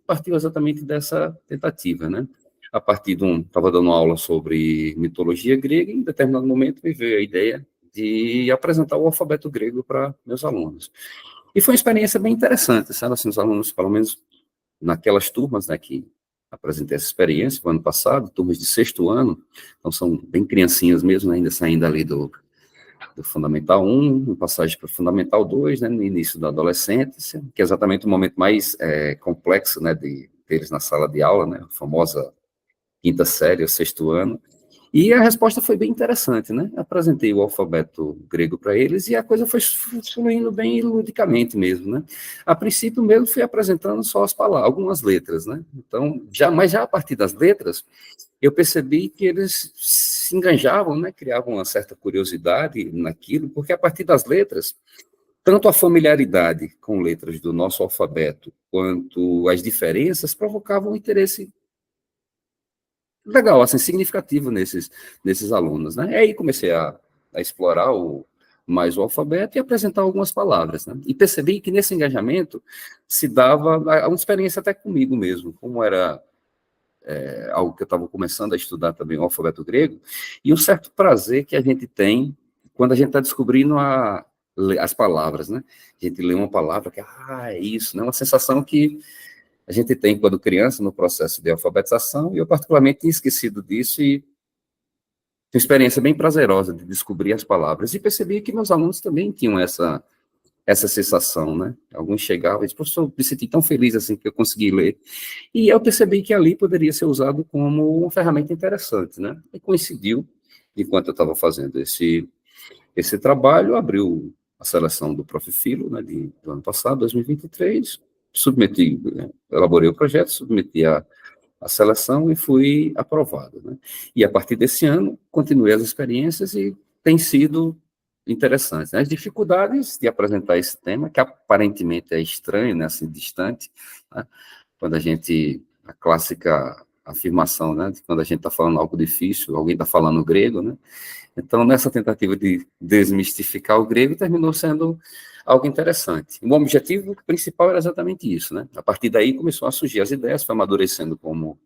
partiu exatamente dessa tentativa, né? A partir estava dando aula sobre mitologia grega, e em determinado momento me veio a ideia de apresentar o alfabeto grego para meus alunos. E foi uma experiência bem interessante, sabe? Assim, os alunos, pelo menos naquelas turmas, né, que apresentei essa experiência no ano passado, turmas de 6º ano, então são bem criancinhas mesmo, né, ainda saindo ali do Fundamental 1, passagem para o Fundamental 2, né, no início da adolescência, que é exatamente o momento mais complexo, né, deles na sala de aula, né, a famosa 5ª série, ou 6º ano, e a resposta foi bem interessante, né, apresentei o alfabeto grego para eles, e a coisa foi fluindo bem ludicamente mesmo, né, a princípio mesmo fui apresentando só as palavras, algumas letras, né, então, mas já a partir das letras, eu percebi que eles se enganjavam, né, criavam uma certa curiosidade naquilo, porque a partir das letras, tanto a familiaridade com letras do nosso alfabeto, quanto as diferenças, provocavam um interesse legal, assim, significativo nesses alunos, né? E aí comecei a explorar mais o alfabeto e apresentar algumas palavras, né? E percebi que nesse engajamento se dava uma experiência até comigo mesmo, como era algo que eu estava começando a estudar também, o alfabeto grego, e um certo prazer que a gente tem quando a gente está descobrindo as palavras, né? A gente lê uma palavra que, é isso, né? Uma sensação que a gente tem quando criança no processo de alfabetização, e eu particularmente tinha esquecido disso e uma experiência bem prazerosa de descobrir as palavras, e percebi que meus alunos também tinham essa sensação, né? Alguns chegavam e diziam, professor, me senti tão feliz assim que eu consegui ler. E eu percebi que ali poderia ser usado como uma ferramenta interessante, né? E coincidiu, enquanto eu estava fazendo esse trabalho, abriu a seleção do Profifilo, né, do ano passado, 2023, submeti, elaborei o projeto, submeti a seleção e fui aprovado, né? E a partir desse ano, continuei as experiências e tem sido interessante, né? As dificuldades de apresentar esse tema, que aparentemente é estranho, né, assim, distante, né? Quando a clássica afirmação, né, de quando a gente está falando algo difícil, alguém está falando grego, né? Então, nessa tentativa de desmistificar o grego, terminou sendo algo interessante. O objetivo principal era exatamente isso, né? A partir daí começou a surgir as ideias, foi amadurecendo como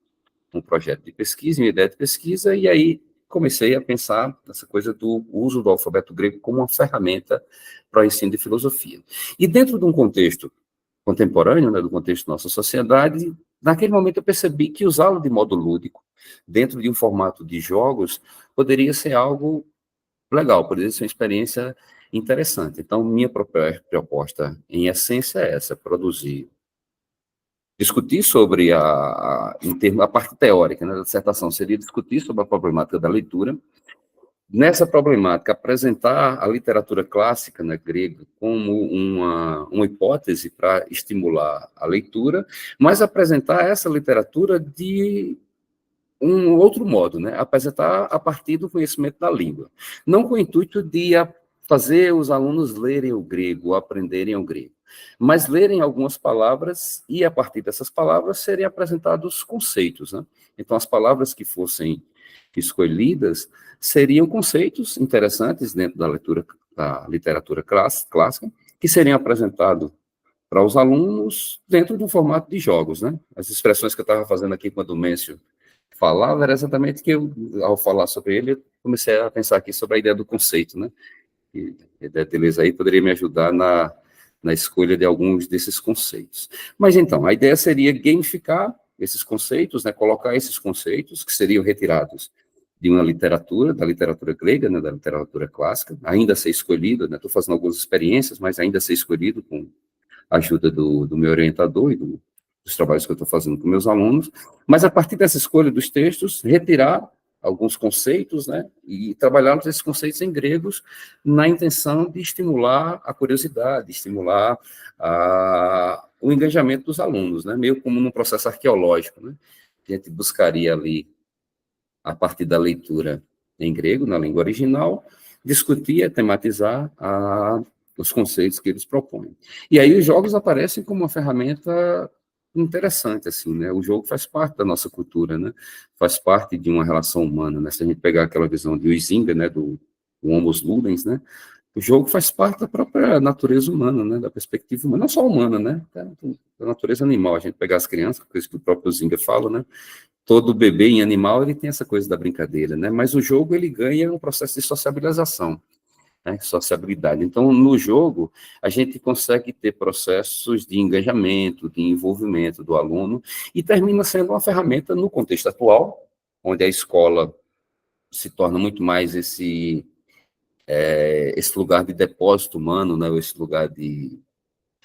um projeto de pesquisa, uma ideia de pesquisa, e aí comecei a pensar nessa coisa do uso do alfabeto grego como uma ferramenta para o ensino de filosofia. E dentro de um contexto contemporâneo, né, do contexto da nossa sociedade, naquele momento eu percebi que usá-lo de modo lúdico, dentro de um formato de jogos, poderia ser algo legal, poderia ser uma experiência interessante. Então, minha proposta, em essência, é essa, discutir sobre a parte teórica, né, da dissertação, seria discutir sobre a problemática da leitura, nessa problemática, apresentar a literatura clássica, né, grega, como uma hipótese para estimular a leitura, mas apresentar essa literatura de um outro modo, né, apresentar a partir do conhecimento da língua, não com o intuito de fazer os alunos lerem o grego, ou aprenderem o grego, mas lerem algumas palavras e, a partir dessas palavras, serem apresentados conceitos, né? Então, as palavras que fossem escolhidas seriam conceitos interessantes dentro da literatura clássica, que seriam apresentados para os alunos dentro de um formato de jogos, né? As expressões que eu estava fazendo aqui quando o Mêncio falava era exatamente que eu, ao falar sobre ele, eu comecei a pensar aqui sobre a ideia do conceito, né? E a ideia deles aí poderia me ajudar na escolha de alguns desses conceitos. Mas, então, a ideia seria gamificar esses conceitos, né, colocar esses conceitos que seriam retirados de uma literatura, da literatura grega, né, da literatura clássica, ainda ser escolhido, né, estou fazendo algumas experiências, mas ainda ser escolhido com a ajuda do meu orientador e dos trabalhos que eu estou fazendo com meus alunos, mas a partir dessa escolha dos textos, retirar alguns conceitos, né, e trabalharmos esses conceitos em gregos na intenção de estimular a curiosidade, estimular o engajamento dos alunos, né, meio como num processo arqueológico, né, a gente buscaria ali, a partir da leitura em grego, na língua original, discutir, tematizar os conceitos que eles propõem. E aí os jogos aparecem como uma ferramenta interessante, assim, né? O jogo faz parte da nossa cultura, né? Faz parte de uma relação humana, né? Se a gente pegar aquela visão de Huizinga, né? Do Homo Ludens, né? O jogo faz parte da própria natureza humana, né? Da perspectiva humana, não só humana, né? Da natureza animal. A gente pegar as crianças, coisa que o próprio Huizinga fala, né? Todo bebê em animal, ele tem essa coisa da brincadeira, né? Mas o jogo, ele ganha um processo de sociabilização, né, sociabilidade. Então, no jogo, a gente consegue ter processos de engajamento, de envolvimento do aluno, e termina sendo uma ferramenta no contexto atual, onde a escola se torna muito mais esse lugar de depósito humano, né, esse lugar de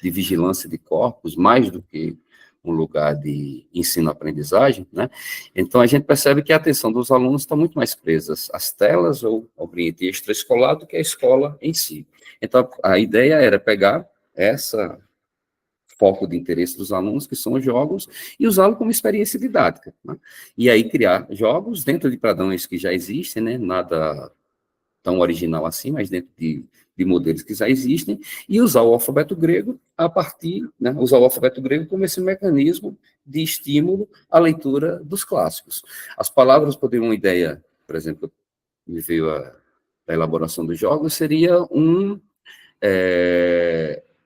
vigilância de corpos, mais do que um lugar de ensino-aprendizagem, né? Então, a gente percebe que a atenção dos alunos está muito mais presa às telas ou ao ambiente extraescolar do que à escola em si. Então, a ideia era pegar essa foco de interesse dos alunos, que são os jogos, e usá-lo como experiência didática, né? E aí criar jogos dentro de padrões que já existem, né? Nada tão original assim, mas dentro de modelos que já existem, e usar o alfabeto grego a partir, né, usar o alfabeto grego como esse mecanismo de estímulo à leitura dos clássicos. As palavras poderiam, uma ideia, por exemplo, me veio a elaboração dos jogos, seria um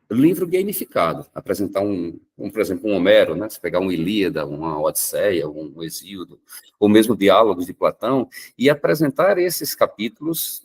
livro gamificado, apresentar por exemplo, um Homero, né, se pegar um Ilíada, uma Odisseia, um Exíodo, ou mesmo diálogos de Platão, e apresentar esses capítulos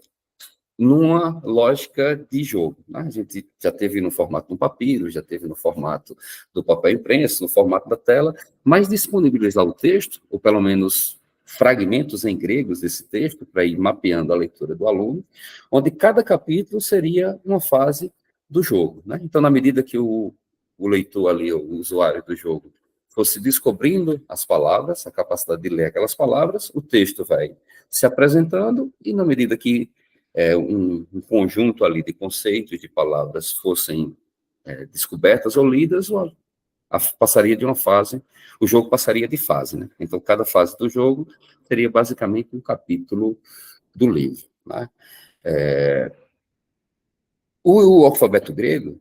numa lógica de jogo, né? A gente já teve no formato do papiro, já teve no formato do papel impresso, no formato da tela, mas disponibilizar o texto, ou pelo menos fragmentos em gregos desse texto, para ir mapeando a leitura do aluno, onde cada capítulo seria uma fase do jogo, né? Então, na medida que o leitor ali, o usuário do jogo, fosse descobrindo as palavras, a capacidade de ler aquelas palavras, o texto vai se apresentando, e na medida que um conjunto ali de conceitos, de palavras fossem descobertas ou lidas, passaria de uma fase, o jogo passaria de fase, né? Então, cada fase do jogo seria basicamente um capítulo do livro, né? O alfabeto grego,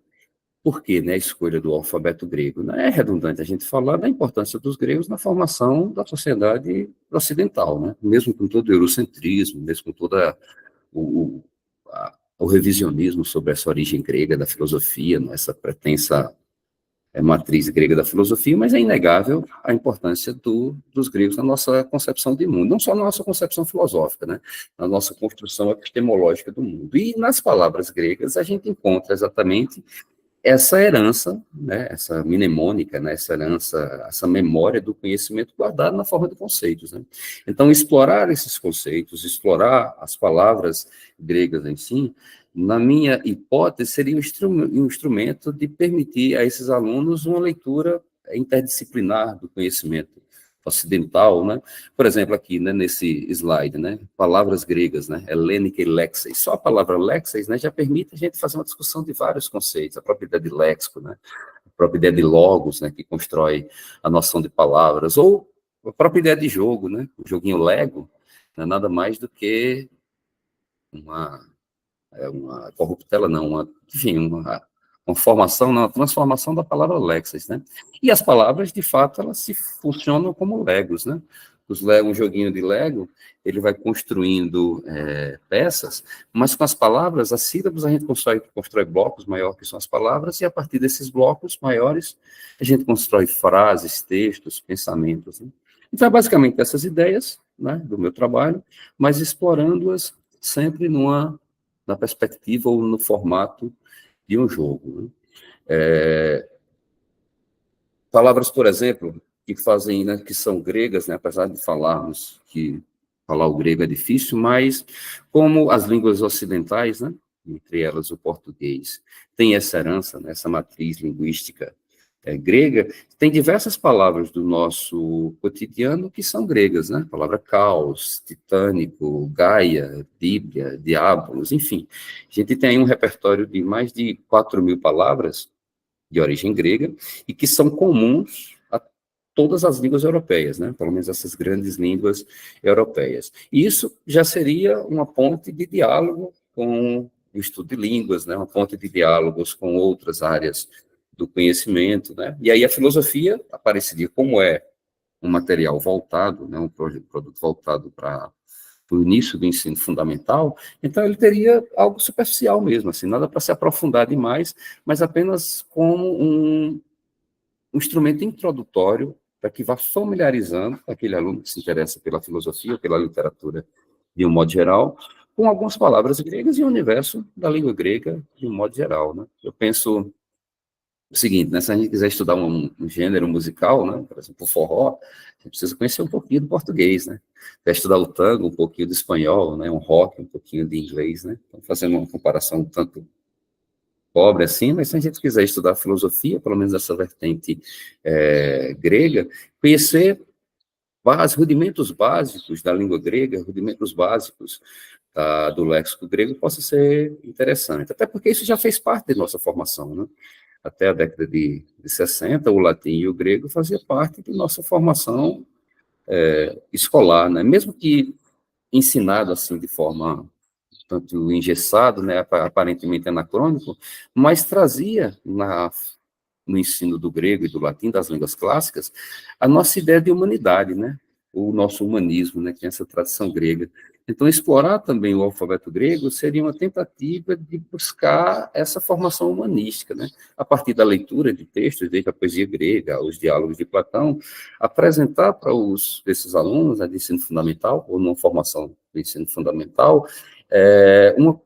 por que, né, a escolha do alfabeto grego? Não é redundante a gente falar da importância dos gregos na formação da sociedade ocidental, né? Mesmo com todo o eurocentrismo, mesmo com toda o revisionismo sobre essa origem grega da filosofia, essa pretensa matriz grega da filosofia, mas é inegável a importância dos gregos na nossa concepção de mundo, não só na nossa concepção filosófica, né, na nossa construção epistemológica do mundo. E nas palavras gregas a gente encontra exatamente essa herança, né, essa mnemônica, né, essa herança, essa memória do conhecimento guardado na forma de conceitos, né? Então, explorar esses conceitos, explorar as palavras gregas em si, na minha hipótese, seria um instrumento de permitir a esses alunos uma leitura interdisciplinar do conhecimento ocidental, né? Por exemplo, aqui, né, nesse slide, né, palavras gregas, né, helênica e lexeis. Só a palavra lexeis, né, já permite a gente fazer uma discussão de vários conceitos, a própria ideia de léxico, né, a própria ideia de logos, né, que constrói a noção de palavras, ou a própria ideia de jogo, né, o joguinho Lego, não é nada mais do que uma corruptela, não, enfim, uma formação, uma transformação da palavra lexis, né? E as palavras, de fato, elas se funcionam como legos, né? Um joguinho de Lego, ele vai construindo peças, mas com as palavras, as sílabas, a gente constrói blocos maiores que são as palavras, e a partir desses blocos maiores, a gente constrói frases, textos, pensamentos, né? Então, é basicamente essas ideias, né, do meu trabalho, mas explorando-as sempre na perspectiva ou no formato de um jogo, né? Palavras, por exemplo, que fazem, né, que são gregas, né, apesar de falarmos que falar o grego é difícil, mas como as línguas ocidentais, né, entre elas o português, tem essa herança, né, essa matriz linguística grega, tem diversas palavras do nosso cotidiano que são gregas, né? A palavra caos, titânico, Gaia, Bíblia, diabolos, enfim. A gente tem aí um repertório de mais de 4.000 palavras de origem grega e que são comuns a todas as línguas europeias, né? Pelo menos essas grandes línguas europeias. E isso já seria uma ponte de diálogo com o estudo de línguas, né? Uma ponte de diálogos com outras áreas do conhecimento, né? E aí a filosofia apareceria como um material voltado, né? Um produto voltado para o início do ensino fundamental, então ele teria algo superficial mesmo, assim, nada para se aprofundar demais, mas apenas como um instrumento introdutório para que vá familiarizando aquele aluno que se interessa pela filosofia, pela literatura de um modo geral, com algumas palavras gregas e o universo da língua grega de um modo geral, né? Eu penso o seguinte, né, se a gente quiser estudar um gênero musical, né, por exemplo, o forró, a gente precisa conhecer um pouquinho do português, né? Quer estudar o tango, um pouquinho do espanhol, né, um rock, um pouquinho de inglês, né? Então, fazendo uma comparação tanto pobre assim, mas se a gente quiser estudar filosofia, pelo menos essa vertente grega, conhecer rudimentos básicos da língua grega, rudimentos básicos do léxico grego, possa ser interessante, até porque isso já fez parte de nossa formação, né? Até a década de 60, o latim e o grego fazia parte de nossa formação escolar, né? Mesmo que ensinado assim de forma tanto engessado, né, aparentemente anacrônico, mas trazia no ensino do grego e do latim, das línguas clássicas, a nossa ideia de humanidade, né? O nosso humanismo, né, que tem essa tradição grega. Então, explorar também o alfabeto grego seria uma tentativa de buscar essa formação humanística, né? A partir da leitura de textos, desde a poesia grega, os diálogos de Platão, apresentar para esses alunos, né, de ensino fundamental, ou numa formação de ensino fundamental, uma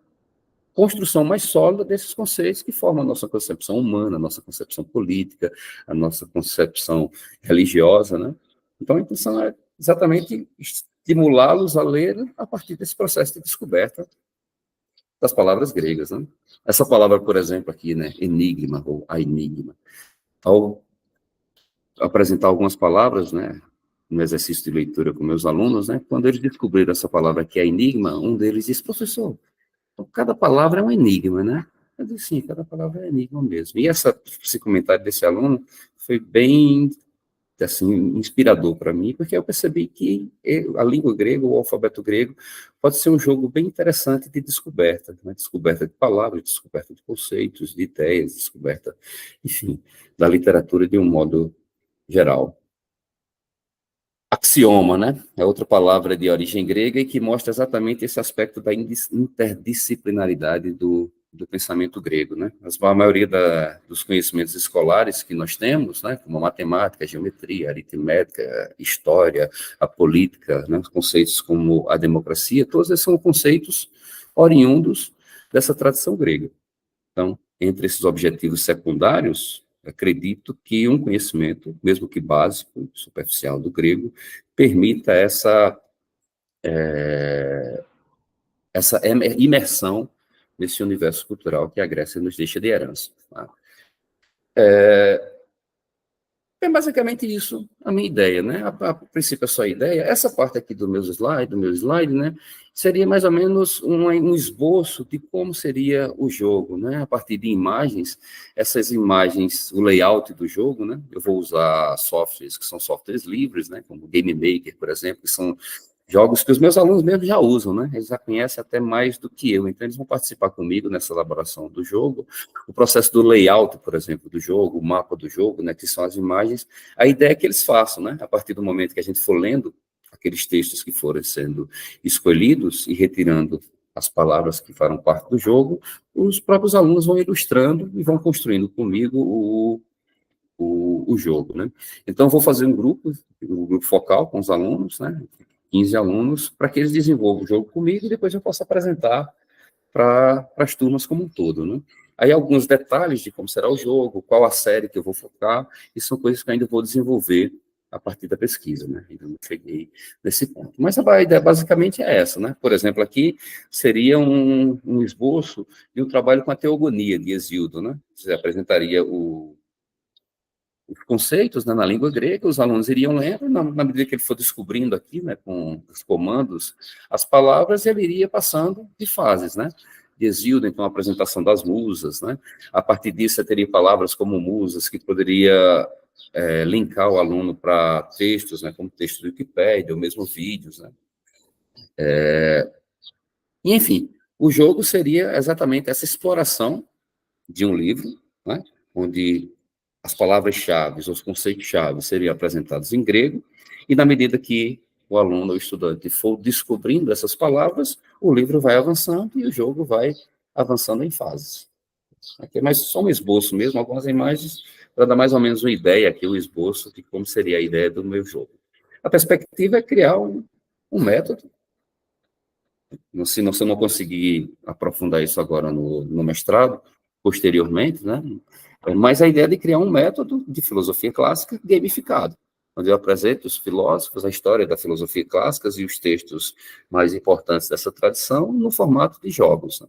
construção mais sólida desses conceitos que formam a nossa concepção humana, a nossa concepção política, a nossa concepção religiosa, né? Então, a intenção é exatamente estimulá-los a ler a partir desse processo de descoberta das palavras gregas, né? Essa palavra, por exemplo, aqui, né, enigma, ou a enigma, ao apresentar algumas palavras, né, no exercício de leitura com meus alunos, né, quando eles descobriram essa palavra que é enigma, um deles disse, professor, cada palavra é um enigma, né? Eu disse, sim, cada palavra é enigma mesmo. E esse comentário desse aluno foi bem, assim, inspirador para mim, porque eu percebi que a língua grega, o alfabeto grego, pode ser um jogo bem interessante de descoberta, né? Descoberta de palavras, descoberta de conceitos, de ideias, descoberta, enfim, da literatura de um modo geral. Axioma, né? É outra palavra de origem grega e que mostra exatamente esse aspecto da interdisciplinaridade do pensamento grego, né? A maioria dos conhecimentos escolares que nós temos, né, como a matemática, a geometria, a aritmética, história, a política, né, conceitos como a democracia, todos esses são conceitos oriundos dessa tradição grega. Então, entre esses objetivos secundários, acredito que um conhecimento, mesmo que básico, superficial do grego, permita essa imersão nesse universo cultural que a Grécia nos deixa de herança. Tá? É basicamente isso a minha ideia, né? A princípio, a sua ideia, essa parte aqui do meu slide, né? Seria mais ou menos um esboço de como seria o jogo, né? A partir de imagens, essas imagens, o layout do jogo, né? Eu vou usar softwares que são softwares livres, né? Como Game Maker, por exemplo, que são jogos que os meus alunos mesmo já usam, né? Eles já conhecem até mais do que eu, então eles vão participar comigo nessa elaboração do jogo. O processo do layout, por exemplo, do jogo, o mapa do jogo, né? Que são as imagens. A ideia é que eles façam, né? A partir do momento que a gente for lendo aqueles textos que forem sendo escolhidos e retirando as palavras que farão parte do jogo, os próprios alunos vão ilustrando e vão construindo comigo o jogo, né? Então, vou fazer um grupo focal com os alunos, né? 15 alunos, para que eles desenvolvam o jogo comigo e depois eu possa apresentar para as turmas como um todo, né? Aí alguns detalhes de como será o jogo, qual a série que eu vou focar, e são coisas que eu ainda vou desenvolver a partir da pesquisa, né? Ainda não cheguei nesse ponto. Mas a ideia basicamente é essa, né? Por exemplo, aqui seria um esboço de um trabalho com a teogonia de Hesíodo, né? Você apresentaria os conceitos, né, na língua grega, os alunos iriam lendo, na medida que ele for descobrindo aqui, né, com os comandos, as palavras, ele iria passando de fases, né? De Hesíodo, então, a apresentação das musas, né? A partir disso, você teria palavras como musas, que poderia linkar o aluno para textos, né, como texto do Wikipédia, ou mesmo vídeos, né? E, enfim, o jogo seria exatamente essa exploração de um livro, né, onde as palavras-chave, os conceitos-chave seriam apresentados em grego, e na medida que o aluno ou estudante for descobrindo essas palavras, o livro vai avançando e o jogo vai avançando em fases. Aqui é mais só um esboço mesmo, algumas imagens, para dar mais ou menos uma ideia aqui, o esboço de como seria a ideia do meu jogo. A perspectiva é criar um método. Se eu não conseguir aprofundar isso agora no mestrado, posteriormente, né? Mas a ideia é de criar um método de filosofia clássica gamificado, onde eu apresento os filósofos, a história da filosofia clássica e os textos mais importantes dessa tradição no formato de jogos. Né?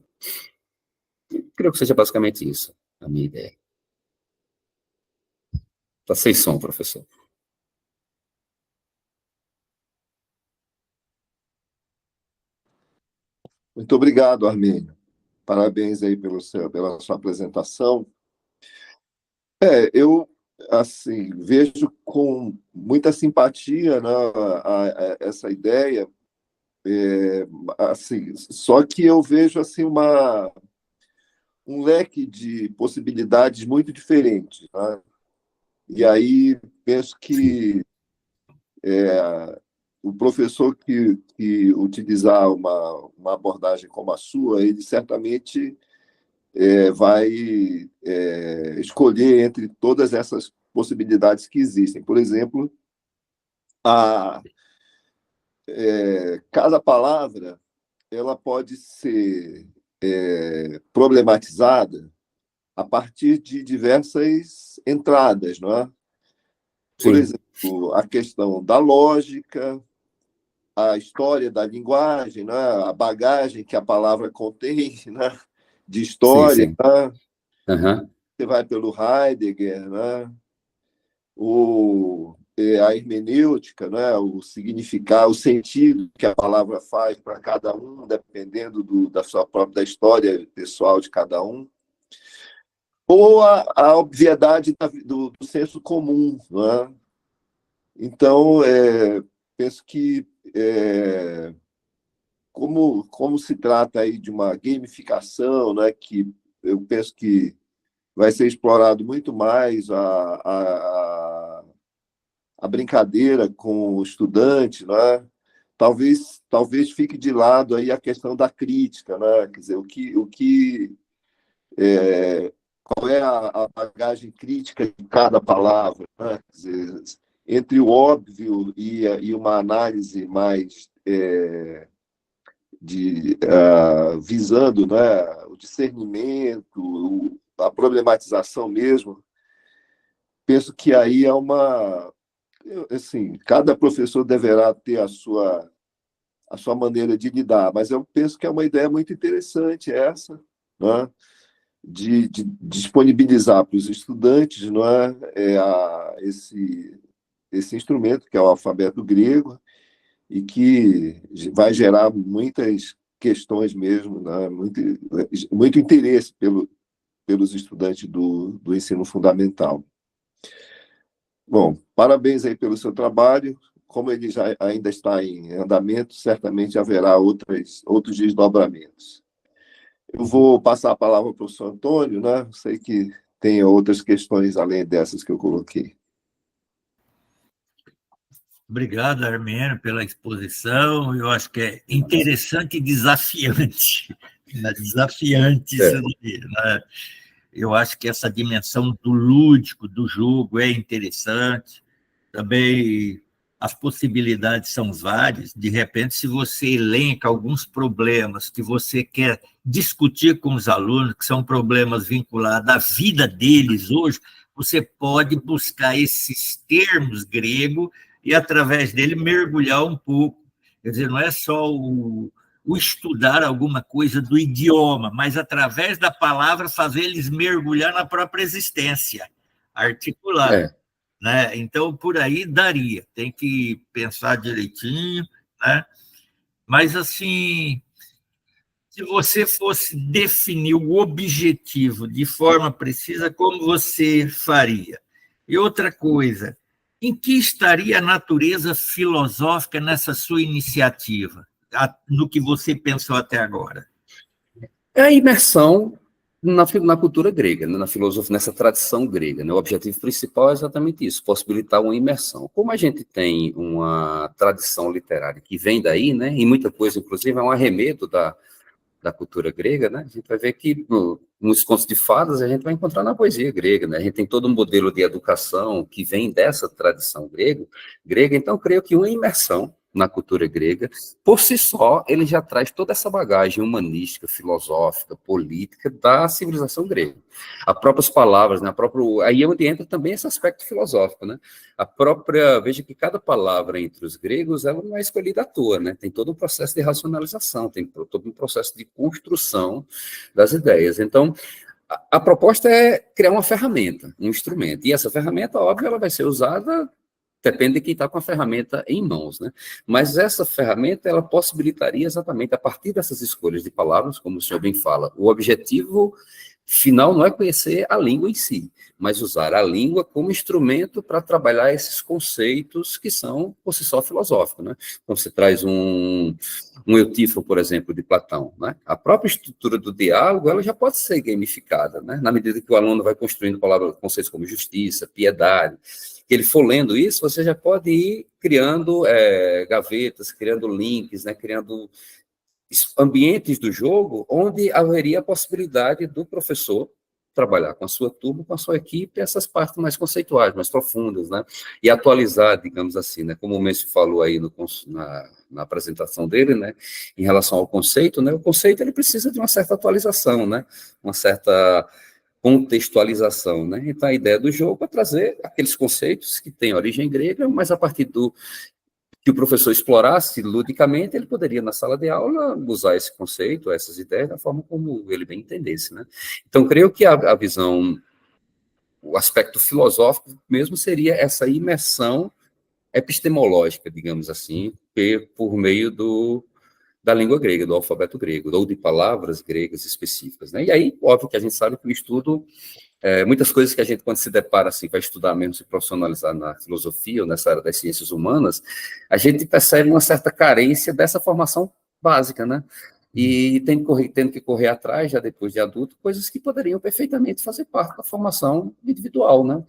Creio que seja basicamente isso a minha ideia. Está sem som, professor. Muito obrigado, Armênio. Parabéns aí pela sua apresentação. Eu, assim, vejo com muita simpatia, né, essa ideia, assim, só que eu vejo assim um leque de possibilidades muito diferentes, né? E aí penso que o professor que utilizar uma abordagem como a sua, ele certamente vai escolher entre todas essas possibilidades que existem. Por exemplo, cada palavra ela pode ser problematizada a partir de diversas entradas, não é? Por Sim. exemplo, a questão da lógica, a história da linguagem, né? A bagagem que a palavra contém, né? De história, Sim. né? Uhum. Você vai pelo Heidegger, né? A hermenêutica, né? O significado, o sentido que a palavra faz para cada um, dependendo da sua própria história pessoal de cada um, ou a obviedade do senso comum, né? Então, penso que como se trata aí de uma gamificação, né? Que eu penso que vai ser explorado muito mais a brincadeira com o estudante, né? Talvez fique de lado aí a questão da crítica, né? Quer dizer, qual é a bagagem crítica de cada palavra, né? Quer dizer, entre o óbvio e uma análise mais visando, né, o discernimento, a problematização mesmo. Penso que aí assim, cada professor deverá ter a sua maneira de lidar, mas eu penso que é uma ideia muito interessante essa, né? de disponibilizar para os estudantes, não é, esse instrumento, que é o alfabeto grego, e que vai gerar muitas questões mesmo, né, muito interesse pelos estudantes do ensino fundamental. Bom, parabéns aí pelo seu trabalho. Como ele já ainda está em andamento, certamente haverá outros desdobramentos. Eu vou passar a palavra para o professor Antônio, né? Sei que tem outras questões além dessas que eu coloquei. Obrigado, Armênio, pela exposição. Eu acho que é interessante e desafiante. Desafiante isso daí, né? Eu acho que essa dimensão do lúdico, do jogo, é interessante. Também as possibilidades são várias. De repente, se você elenca alguns problemas que você quer discutir com os alunos, que são problemas vinculados à vida deles hoje, você pode buscar esses termos gregos e, através dele, mergulhar um pouco. Quer dizer, não é só o estudar alguma coisa do idioma, mas, através da palavra, fazer eles mergulhar na própria existência, articular. Né? Então, por aí daria, tem que pensar direitinho, né? Mas, assim, se você fosse definir o objetivo de forma precisa, como você faria? E outra coisa, em que estaria a natureza filosófica nessa sua iniciativa, no que você pensou até agora? É a imersão na cultura grega, né, na filosofia, nessa tradição grega. Né? O objetivo principal é exatamente isso, possibilitar uma imersão. Como a gente tem uma tradição literária que vem daí, né, e muita coisa, inclusive, é um arremedo da cultura grega, né, a gente vai ver que nos contos de fadas a gente vai encontrar na poesia grega, né, a gente tem todo um modelo de educação que vem dessa tradição grega, então creio que uma imersão na cultura grega, por si só, ele já traz toda essa bagagem humanística, filosófica, política da civilização grega. As próprias palavras, né, aí é onde entra também esse aspecto filosófico, né? Veja que cada palavra entre os gregos, ela não é escolhida à toa, né? Tem todo um processo de racionalização, tem todo um processo de construção das ideias. Então, a proposta é criar uma ferramenta, um instrumento, e essa ferramenta, óbvio, ela vai ser usada. Depende de quem está com a ferramenta em mãos, né? Mas essa ferramenta, ela possibilitaria exatamente, a partir dessas escolhas de palavras, como o senhor bem fala, o objetivo final não é conhecer a língua em si, mas usar a língua como instrumento para trabalhar esses conceitos que são, por si só, filosóficos, né? Então, você traz um Eutífro, por exemplo, de Platão, né? A própria estrutura do diálogo, ela já pode ser gamificada, né? Na medida que o aluno vai construindo conceitos como justiça, piedade, que ele for lendo isso, você já pode ir criando gavetas, criando links, né, criando ambientes do jogo onde haveria a possibilidade do professor trabalhar com a sua turma, com a sua equipe, essas partes mais conceituais, mais profundas, né, e atualizar, digamos assim, né, como o Mêncio falou aí na apresentação dele, né, em relação ao conceito, né, o conceito ele precisa de uma certa atualização, né, uma certa contextualização, né? Então, a ideia do jogo é trazer aqueles conceitos que têm origem grega, mas a partir do que o professor explorasse ludicamente, ele poderia, na sala de aula, usar esse conceito, essas ideias, da forma como ele bem entendesse, né? Então, creio que a visão, o aspecto filosófico mesmo seria essa imersão epistemológica, digamos assim, por meio da língua grega, do alfabeto grego, ou de palavras gregas específicas, né? E aí, óbvio que a gente sabe que o estudo, muitas coisas que a gente, quando se depara, assim, vai estudar mesmo, se profissionalizar na filosofia ou nessa área das ciências humanas, a gente percebe uma certa carência dessa formação básica, né? E tendo que correr atrás, já depois de adulto, coisas que poderiam perfeitamente fazer parte da formação individual, né?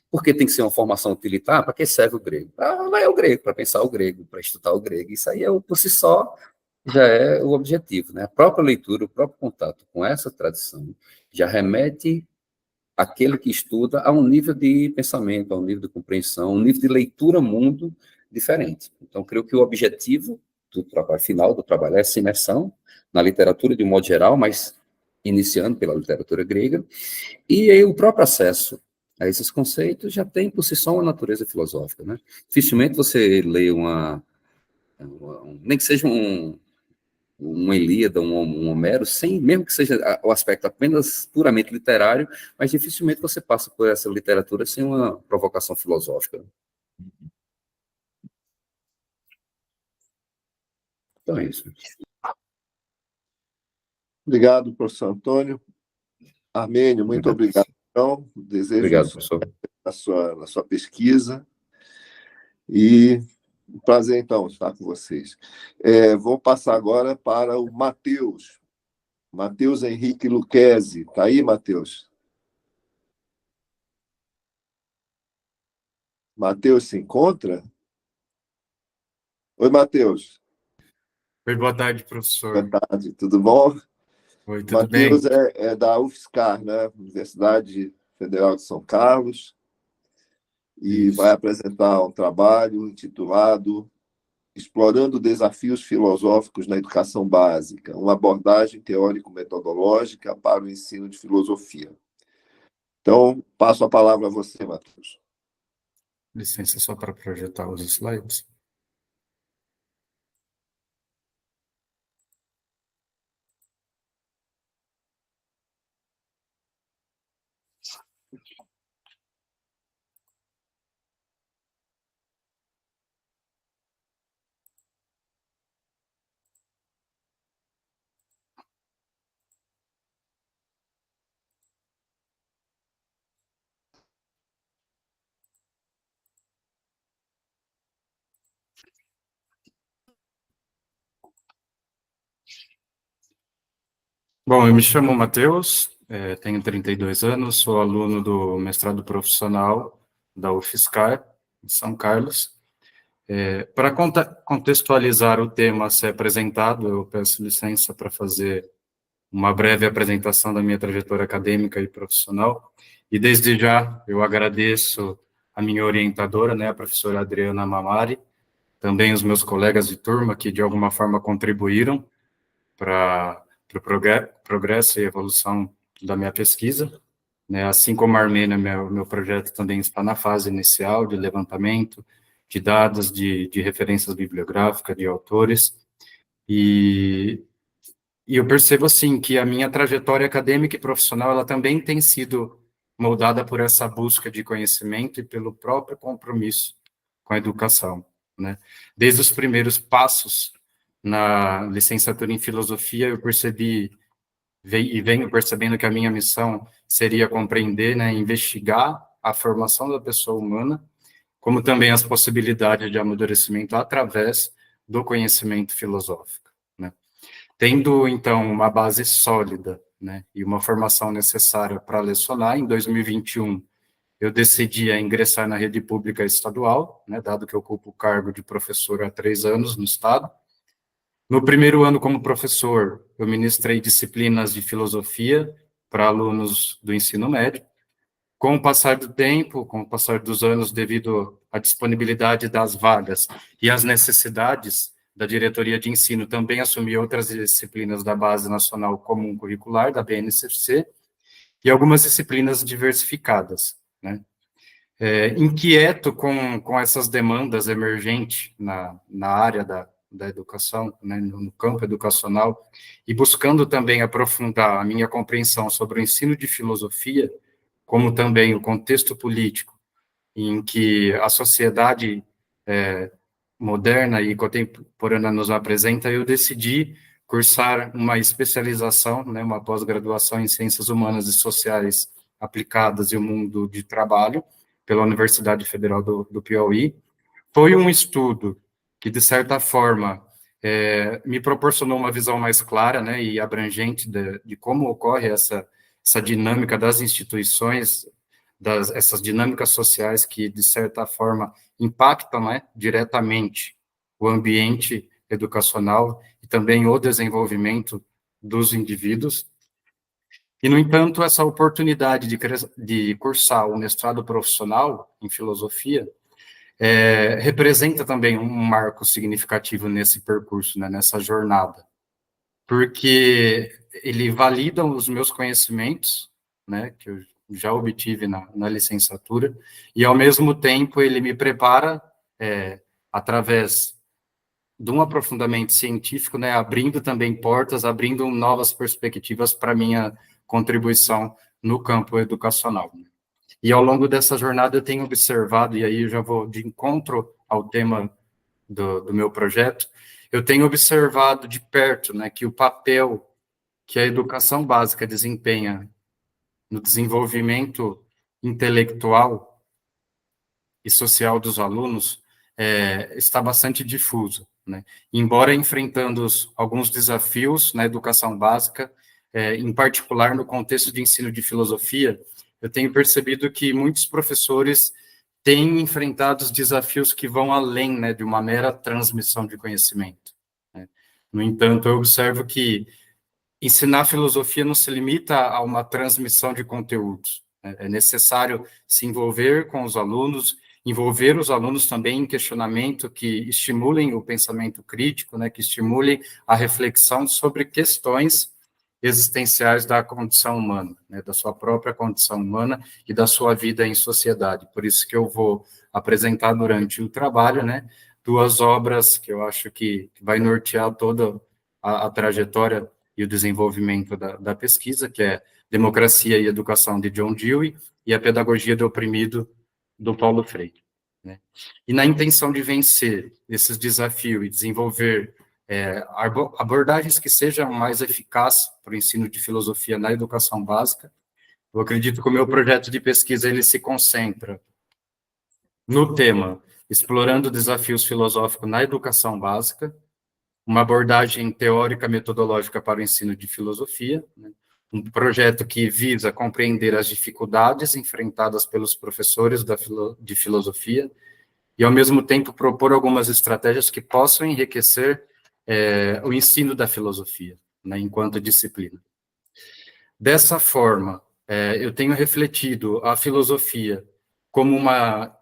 Porque tem que ser uma formação utilitária? Para que serve o grego? Para ler o grego, para pensar o grego, para estudar o grego. Isso aí, por si só, já é o objetivo, né? A própria leitura, o próprio contato com essa tradição já remete aquele que estuda a um nível de pensamento, a um nível de compreensão, um nível de leitura-mundo diferente. Então, creio que o objetivo do trabalho final, do trabalho, é essa imersão na literatura de um modo geral, mas iniciando pela literatura grega, e aí o próprio acesso a esses conceitos já tem por si só uma natureza filosófica, né? Dificilmente você lê nem que seja uma Ilíada, um Homero, sem, mesmo que seja o aspecto apenas puramente literário, mas dificilmente você passa por essa literatura sem uma provocação filosófica. Então é isso. Obrigado, professor Antônio. Armênio, muito obrigado. Então, desejo Obrigado, professor. Na sua pesquisa. E um prazer, então, estar com vocês. Vou passar agora para o Matheus. Matheus Henrique Luquezzi. Está aí, Matheus? Matheus se encontra? Oi, Matheus. Oi, boa tarde, professor. Boa tarde, tudo bom? Oi, tudo bem? Matheus é da UFSCar, né? Universidade Federal de São Carlos, e Isso. vai apresentar um trabalho intitulado Explorando Desafios Filosóficos na Educação Básica, uma abordagem teórico-metodológica para o ensino de filosofia. Então, passo a palavra a você, Matheus. Licença só para projetar os slides. Bom, eu me chamo Matheus, tenho 32 anos, sou aluno do mestrado profissional da UFSCar, de São Carlos. Para contextualizar o tema a ser apresentado, eu peço licença para fazer uma breve apresentação da minha trajetória acadêmica e profissional. E desde já eu agradeço a minha orientadora, né, a professora Adriana Mamari, também os meus colegas de turma que de alguma forma contribuíram para o progresso e evolução da minha pesquisa, né? Assim como a Armênia, meu projeto também está na fase inicial de levantamento de dados, de referências bibliográficas, de autores, e eu percebo, assim, que a minha trajetória acadêmica e profissional, ela também tem sido moldada por essa busca de conhecimento e pelo próprio compromisso com a educação, né? Desde os primeiros passos na licenciatura em filosofia, eu percebi e venho percebendo que a minha missão seria compreender, né, investigar a formação da pessoa humana, como também as possibilidades de amadurecimento através do conhecimento filosófico, né? Tendo, então, uma base sólida, né, e uma formação necessária para lecionar, em 2021, eu decidi ingressar na rede pública estadual, né, dado que eu ocupo o cargo de professor há 3 anos no estado. No primeiro ano como professor, eu ministrei disciplinas de filosofia para alunos do ensino médio. Com o passar do tempo, com o passar dos anos, devido à disponibilidade das vagas e às necessidades da diretoria de ensino, também assumi outras disciplinas da Base Nacional Comum Curricular, da BNCC, e algumas disciplinas diversificadas, né? Inquieto com essas demandas emergentes na área da educação, né, no campo educacional, e buscando também aprofundar a minha compreensão sobre o ensino de filosofia, como também o contexto político em que a sociedade moderna e contemporânea nos apresenta, eu decidi cursar uma especialização, né, uma pós-graduação em Ciências Humanas e Sociais Aplicadas e o Mundo de Trabalho, pela Universidade Federal do Piauí. Foi um estudo que, de certa forma, me proporcionou uma visão mais clara, né, e abrangente de como ocorre essa dinâmica das instituições, essas dinâmicas sociais que, de certa forma, impactam, né, diretamente o ambiente educacional e também o desenvolvimento dos indivíduos. E, no entanto, essa oportunidade de cursar o mestrado profissional em filosofia representa também um marco significativo nesse percurso, né, nessa jornada, porque ele valida os meus conhecimentos, né, que eu já obtive na licenciatura, e, ao mesmo tempo, ele me prepara, através de um aprofundamento científico, né, abrindo também portas, abrindo novas perspectivas para minha contribuição no campo educacional. E ao longo dessa jornada eu tenho observado, e aí eu já vou de encontro ao tema do meu projeto, eu tenho observado de perto, né, que o papel que a educação básica desempenha no desenvolvimento intelectual e social dos alunos está bastante difuso, né? Embora enfrentando alguns desafios na educação básica, em particular no contexto de ensino de filosofia, eu tenho percebido que muitos professores têm enfrentado os desafios que vão além, né, de uma mera transmissão de conhecimento, né? No entanto, eu observo que ensinar filosofia não se limita a uma transmissão de conteúdos. É necessário se envolver com os alunos, envolver os alunos também em questionamento que estimulem o pensamento crítico, né, que estimulem a reflexão sobre questões existenciais da condição humana, né, da sua própria condição humana e da sua vida em sociedade. Por isso que eu vou apresentar durante o trabalho, né, 2 obras que eu acho que vai nortear toda a trajetória e o desenvolvimento da pesquisa, que é Democracia e Educação, de John Dewey, e A Pedagogia do Oprimido, do Paulo Freire, né? E na intenção de vencer esses desafios e desenvolver abordagens que sejam mais eficazes para o ensino de filosofia na educação básica, eu acredito que o meu projeto de pesquisa ele se concentra no tema explorando desafios filosóficos na educação básica, uma abordagem teórica metodológica para o ensino de filosofia, né? Um projeto que visa compreender as dificuldades enfrentadas pelos professores de filosofia e, ao mesmo tempo, propor algumas estratégias que possam enriquecer o ensino da filosofia, né, enquanto disciplina. Dessa forma, eu tenho refletido a filosofia como uma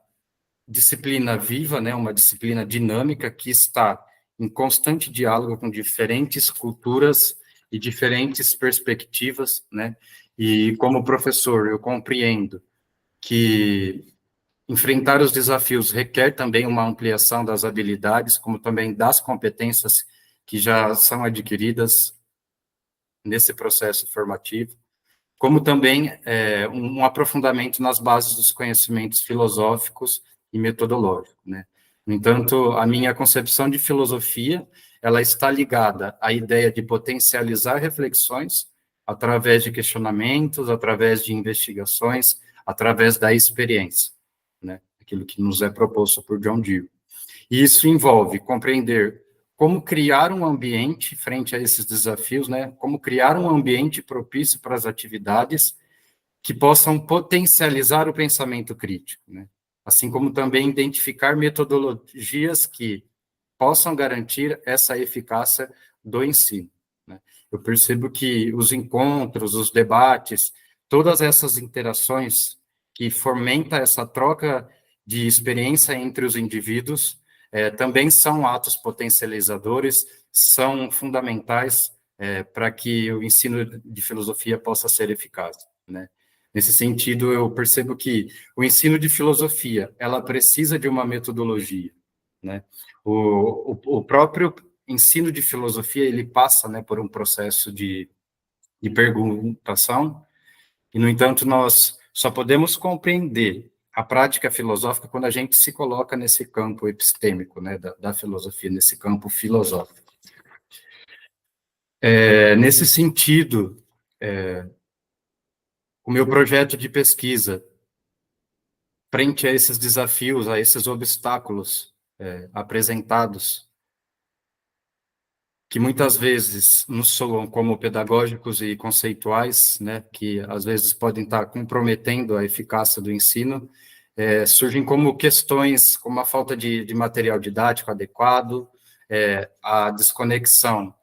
disciplina viva, né, uma disciplina dinâmica que está em constante diálogo com diferentes culturas e diferentes perspectivas, né? E como professor, eu compreendo que enfrentar os desafios requer também uma ampliação das habilidades, como também das competências que já são adquiridas nesse processo formativo, como também um aprofundamento nas bases dos conhecimentos filosóficos e metodológicos, né? No entanto, a minha concepção de filosofia, ela está ligada à ideia de potencializar reflexões através de questionamentos, através de investigações, através da experiência, né? Aquilo que nos é proposto por John Dewey. E isso envolve compreender como criar um ambiente frente a esses desafios, né? Como criar um ambiente propício para as atividades que possam potencializar o pensamento crítico, né? Assim como também identificar metodologias que possam garantir essa eficácia do ensino, né? Eu percebo que os encontros, os debates, todas essas interações que fomentam essa troca de experiência entre os indivíduos também são atos potencializadores, são fundamentais para que o ensino de filosofia possa ser eficaz, né? Nesse sentido, eu percebo que o ensino de filosofia, ela precisa de uma metodologia, né? O próprio ensino de filosofia, ele passa, né, por um processo de perguntação, e, no entanto, nós só podemos compreender a prática filosófica quando a gente se coloca nesse campo epistêmico, né, da filosofia, nesse campo filosófico. Nesse sentido, o meu projeto de pesquisa, frente a esses desafios, a esses obstáculos apresentados, que muitas vezes nos soam como pedagógicos e conceituais, né, que às vezes podem estar comprometendo a eficácia do ensino, surgem como questões como a falta de material didático adequado, a desconexão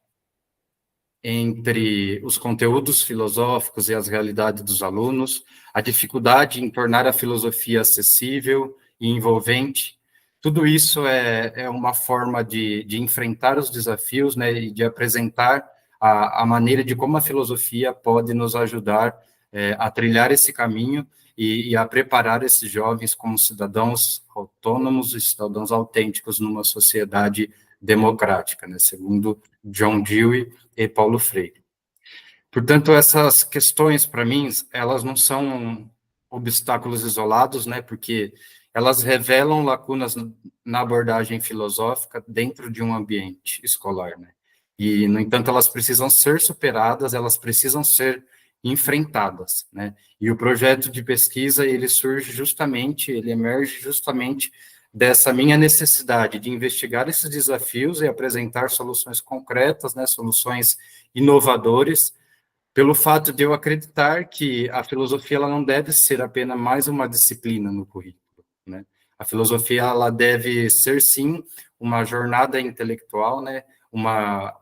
entre os conteúdos filosóficos e as realidades dos alunos, a dificuldade em tornar a filosofia acessível e envolvente. Tudo isso é uma forma de enfrentar os desafios, né, e de apresentar a maneira de como a filosofia pode nos ajudar a trilhar esse caminho e a preparar esses jovens como cidadãos autônomos e cidadãos autênticos numa sociedade democrática, né, segundo John Dewey e Paulo Freire. Portanto, essas questões, para mim, elas não são obstáculos isolados, né, porque elas revelam lacunas na abordagem filosófica dentro de um ambiente escolar, né, e, no entanto, elas precisam ser superadas, elas precisam ser enfrentadas, né, e o projeto de pesquisa, ele surge justamente, ele emerge justamente dessa minha necessidade de investigar esses desafios e apresentar soluções concretas, né, soluções inovadoras, pelo fato de eu acreditar que a filosofia ela não deve ser apenas mais uma disciplina no currículo, né? A filosofia ela deve ser sim uma jornada intelectual, né? Uma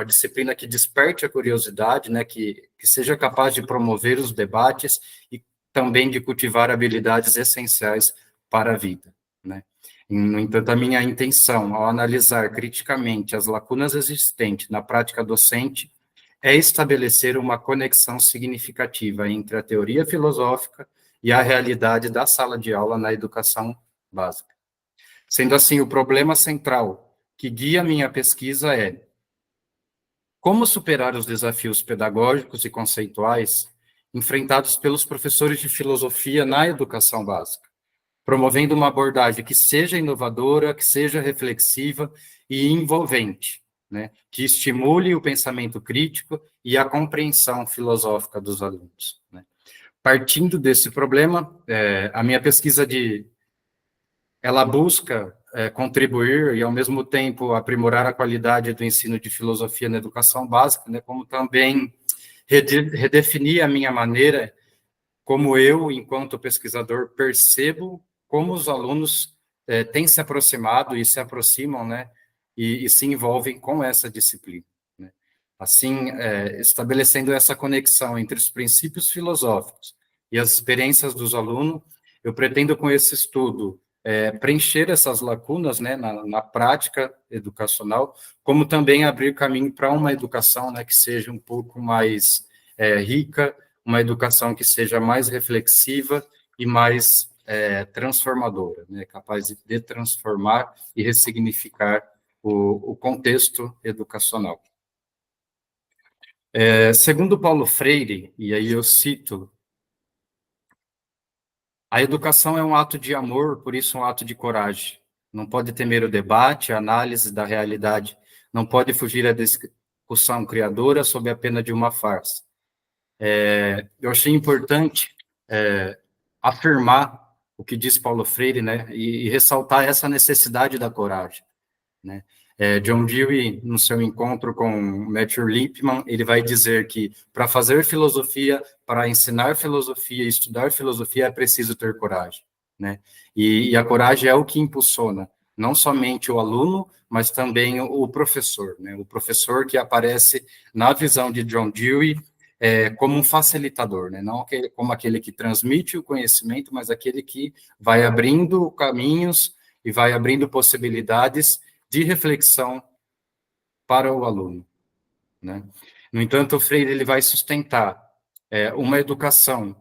disciplina que desperte a curiosidade, né? Que seja capaz de promover os debates e também de cultivar habilidades essenciais para a vida, né? No entanto, a minha intenção ao analisar criticamente as lacunas existentes na prática docente é estabelecer uma conexão significativa entre a teoria filosófica e a realidade da sala de aula na educação básica. Sendo assim, o problema central que guia minha pesquisa é como superar os desafios pedagógicos e conceituais enfrentados pelos professores de filosofia na educação básica, promovendo uma abordagem que seja inovadora, que seja reflexiva e envolvente, né, que estimule o pensamento crítico e a compreensão filosófica dos alunos, né. Partindo desse problema, a minha pesquisa ela busca contribuir e, ao mesmo tempo, aprimorar a qualidade do ensino de filosofia na educação básica, né, como também redefinir a minha maneira, como eu, enquanto pesquisador, percebo como os alunos têm se aproximado e se aproximam, né, e se envolvem com essa disciplina, né. Assim, estabelecendo essa conexão entre os princípios filosóficos e as experiências dos alunos, eu pretendo, com esse estudo, preencher essas lacunas, né, na prática educacional, como também abrir caminho para uma educação, né, que seja um pouco mais rica, uma educação que seja mais reflexiva e mais transformadora, né, capaz de transformar e ressignificar o contexto educacional. Segundo Paulo Freire, e aí eu cito, a educação é um ato de amor, por isso um ato de coragem. Não pode temer o debate, a análise da realidade, não pode fugir à discussão criadora sob a pena de uma farsa. Eu achei importante afirmar o que diz Paulo Freire, né, e ressaltar essa necessidade da coragem, né. John Dewey, no seu encontro com Matthew Lipman, ele vai dizer que para fazer filosofia, para ensinar filosofia, estudar filosofia, é preciso ter coragem, né? E a coragem é o que impulsiona não somente o aluno, mas também o professor, né? O professor que aparece na visão de John Dewey como um facilitador, né? Não como aquele que transmite o conhecimento, mas aquele que vai abrindo caminhos e vai abrindo possibilidades de reflexão para o aluno, né? No entanto, o Freire ele vai sustentar uma educação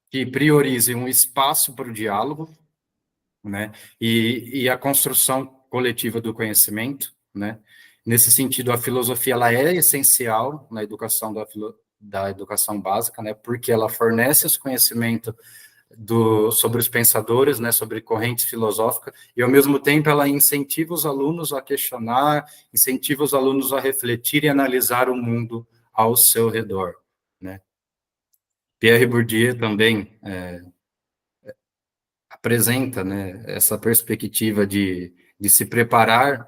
que priorize um espaço para o diálogo, né? E a construção coletiva do conhecimento, né? Nesse sentido, a filosofia ela é essencial na educação da educação básica, né? Porque ela fornece esse conhecimento sobre os pensadores, né, sobre correntes filosóficas, e ao mesmo tempo ela incentiva os alunos a questionar, incentiva os alunos a refletir e analisar o mundo ao seu redor, né. Pierre Bourdieu também apresenta, né, essa perspectiva de se preparar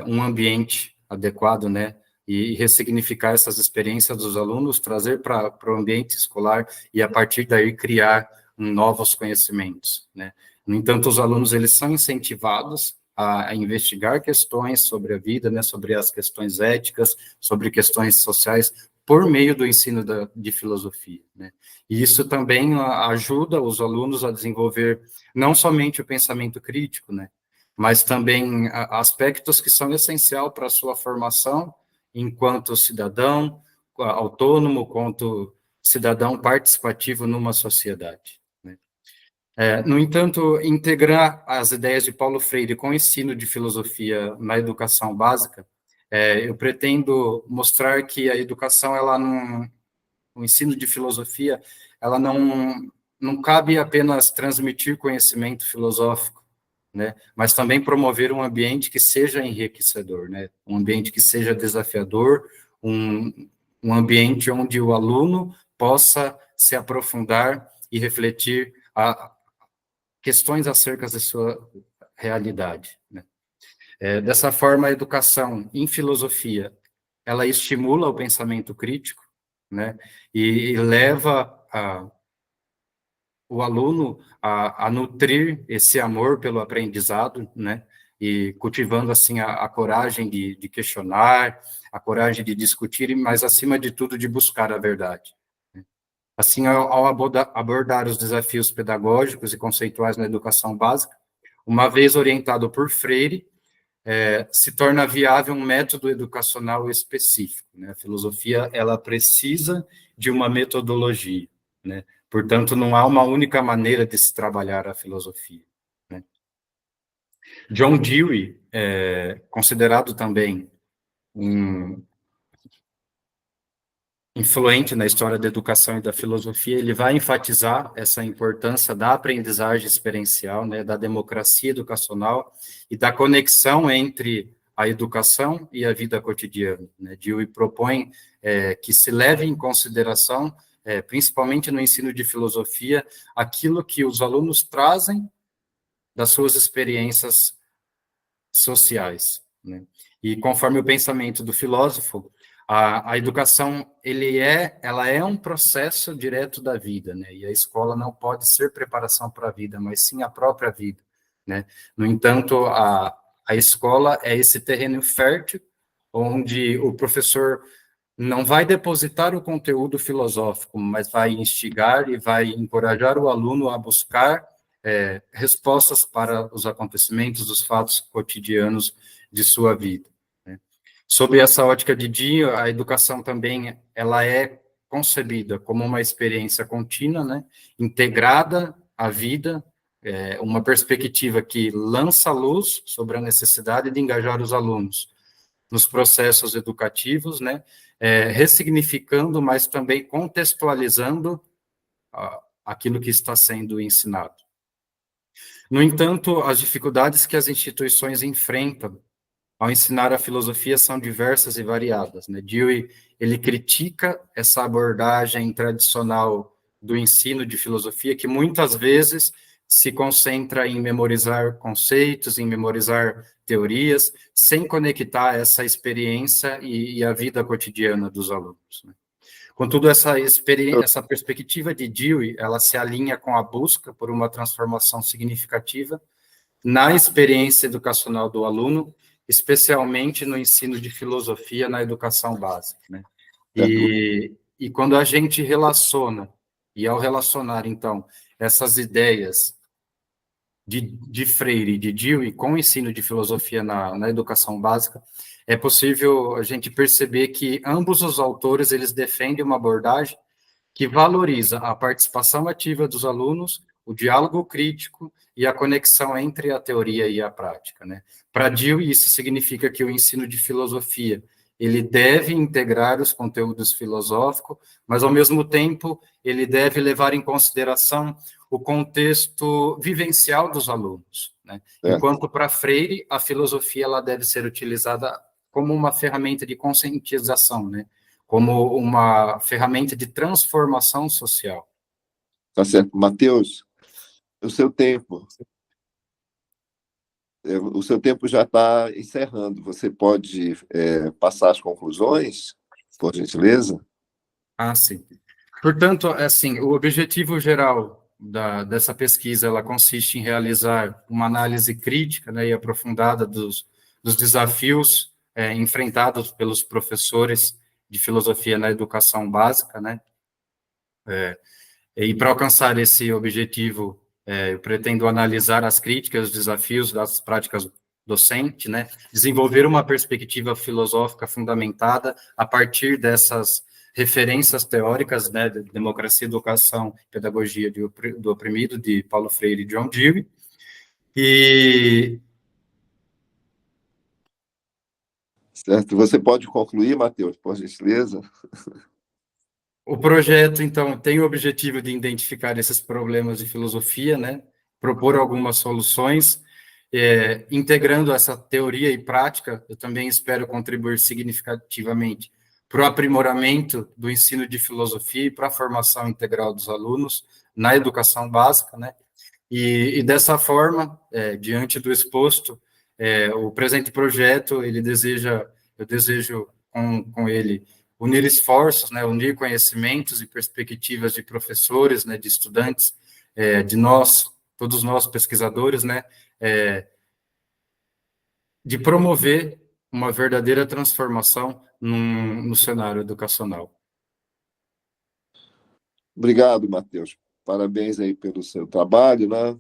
um ambiente adequado, né, e ressignificar essas experiências dos alunos, trazer para o ambiente escolar e, a partir daí, criar novos conhecimentos, né. No entanto, os alunos eles são incentivados a investigar questões sobre a vida, né, sobre as questões éticas, sobre questões sociais, por meio do ensino de filosofia, né. E isso também ajuda os alunos a desenvolver não somente o pensamento crítico, né, mas também aspectos que são essenciais para a sua formação enquanto cidadão autônomo, quanto cidadão participativo numa sociedade, né. No entanto, integrar as ideias de Paulo Freire com o ensino de filosofia na educação básica, eu pretendo mostrar que a educação, o ensino de filosofia, ela não cabe apenas transmitir conhecimento filosófico, né, mas também promover um ambiente que seja enriquecedor, né, um ambiente que seja desafiador, um ambiente onde o aluno possa se aprofundar e refletir questões acerca da sua realidade, né. Dessa forma, a educação em filosofia, ela estimula o pensamento crítico, né, e leva o aluno a nutrir esse amor pelo aprendizado, né, e cultivando, assim, a coragem de questionar, a coragem de discutir, mas, acima de tudo, de buscar a verdade. Assim, ao abordar os desafios pedagógicos e conceituais na educação básica, uma vez orientado por Freire, se torna viável um método educacional específico, né? A filosofia, ela precisa de uma metodologia, né? Portanto, não há uma única maneira de se trabalhar a filosofia, né? John Dewey, considerado também um influente na história da educação e da filosofia, ele vai enfatizar essa importância da aprendizagem experiencial, né, da democracia educacional e da conexão entre a educação e a vida cotidiana, né. Dewey propõe que se leve em consideração, principalmente no ensino de filosofia, aquilo que os alunos trazem das suas experiências sociais, né. E conforme o pensamento do filósofo, a educação, ela é um processo direto da vida, né? E a escola não pode ser preparação para a vida, mas sim a própria vida, né? No entanto, a escola é esse terreno fértil, onde o professor não vai depositar o conteúdo filosófico, mas vai instigar e vai encorajar o aluno a buscar respostas para os acontecimentos, os fatos cotidianos de sua vida. Sob essa ótica de dia, a educação também ela é concebida como uma experiência contínua, né, integrada à vida, uma perspectiva que lança luz sobre a necessidade de engajar os alunos nos processos educativos, né, ressignificando, mas também contextualizando aquilo que está sendo ensinado. No entanto, as dificuldades que as instituições enfrentam ao ensinar a filosofia são diversas e variadas, né? Dewey, ele critica essa abordagem tradicional do ensino de filosofia, que muitas vezes se concentra em memorizar conceitos, em memorizar teorias, sem conectar essa experiência e a vida cotidiana dos alunos, né? Contudo, essa perspectiva de Dewey, ela se alinha com a busca por uma transformação significativa na experiência educacional do aluno, especialmente no ensino de filosofia na educação básica, né? E quando a gente relaciona, e ao relacionar, então, essas ideias de Freire e de Dewey com o ensino de filosofia na educação básica, é possível a gente perceber que ambos os autores, eles defendem uma abordagem que valoriza a participação ativa dos alunos, o diálogo crítico e a conexão entre a teoria e a prática, né? Para Dewey, isso significa que o ensino de filosofia, ele deve integrar os conteúdos filosóficos, mas, ao mesmo tempo, ele deve levar em consideração o contexto vivencial dos alunos, né? Enquanto, para Freire, a filosofia ela deve ser utilizada como uma ferramenta de conscientização, né? Como uma ferramenta de transformação social. Tá certo. Matheus, o seu tempo já está encerrando. Você pode passar as conclusões, por gentileza? Sim. Portanto, assim, o objetivo geral dessa pesquisa, ela consiste em realizar uma análise crítica, né, e aprofundada dos desafios enfrentados pelos professores de filosofia na educação básica, né? E para alcançar esse objetivo, eu pretendo analisar as críticas, os desafios das práticas docentes, né? Desenvolver uma perspectiva filosófica fundamentada a partir dessas referências teóricas, né, de Democracia, Educação, Pedagogia do Oprimido, de Paulo Freire e John Dewey. E Certo? Você pode concluir, Matheus, por gentileza? o projeto, então, tem o objetivo de identificar esses problemas de filosofia, né, propor algumas soluções, integrando essa teoria e prática. Eu também espero contribuir significativamente para o aprimoramento do ensino de filosofia e para a formação integral dos alunos na educação básica, né, e dessa forma, diante do exposto, o presente projeto, eu desejo com ele unir esforços, né, unir conhecimentos e perspectivas de professores, né, de estudantes, de nós, todos nós pesquisadores, né, de promover uma verdadeira transformação no cenário educacional. Obrigado, Matheus. Parabéns aí pelo seu trabalho, né?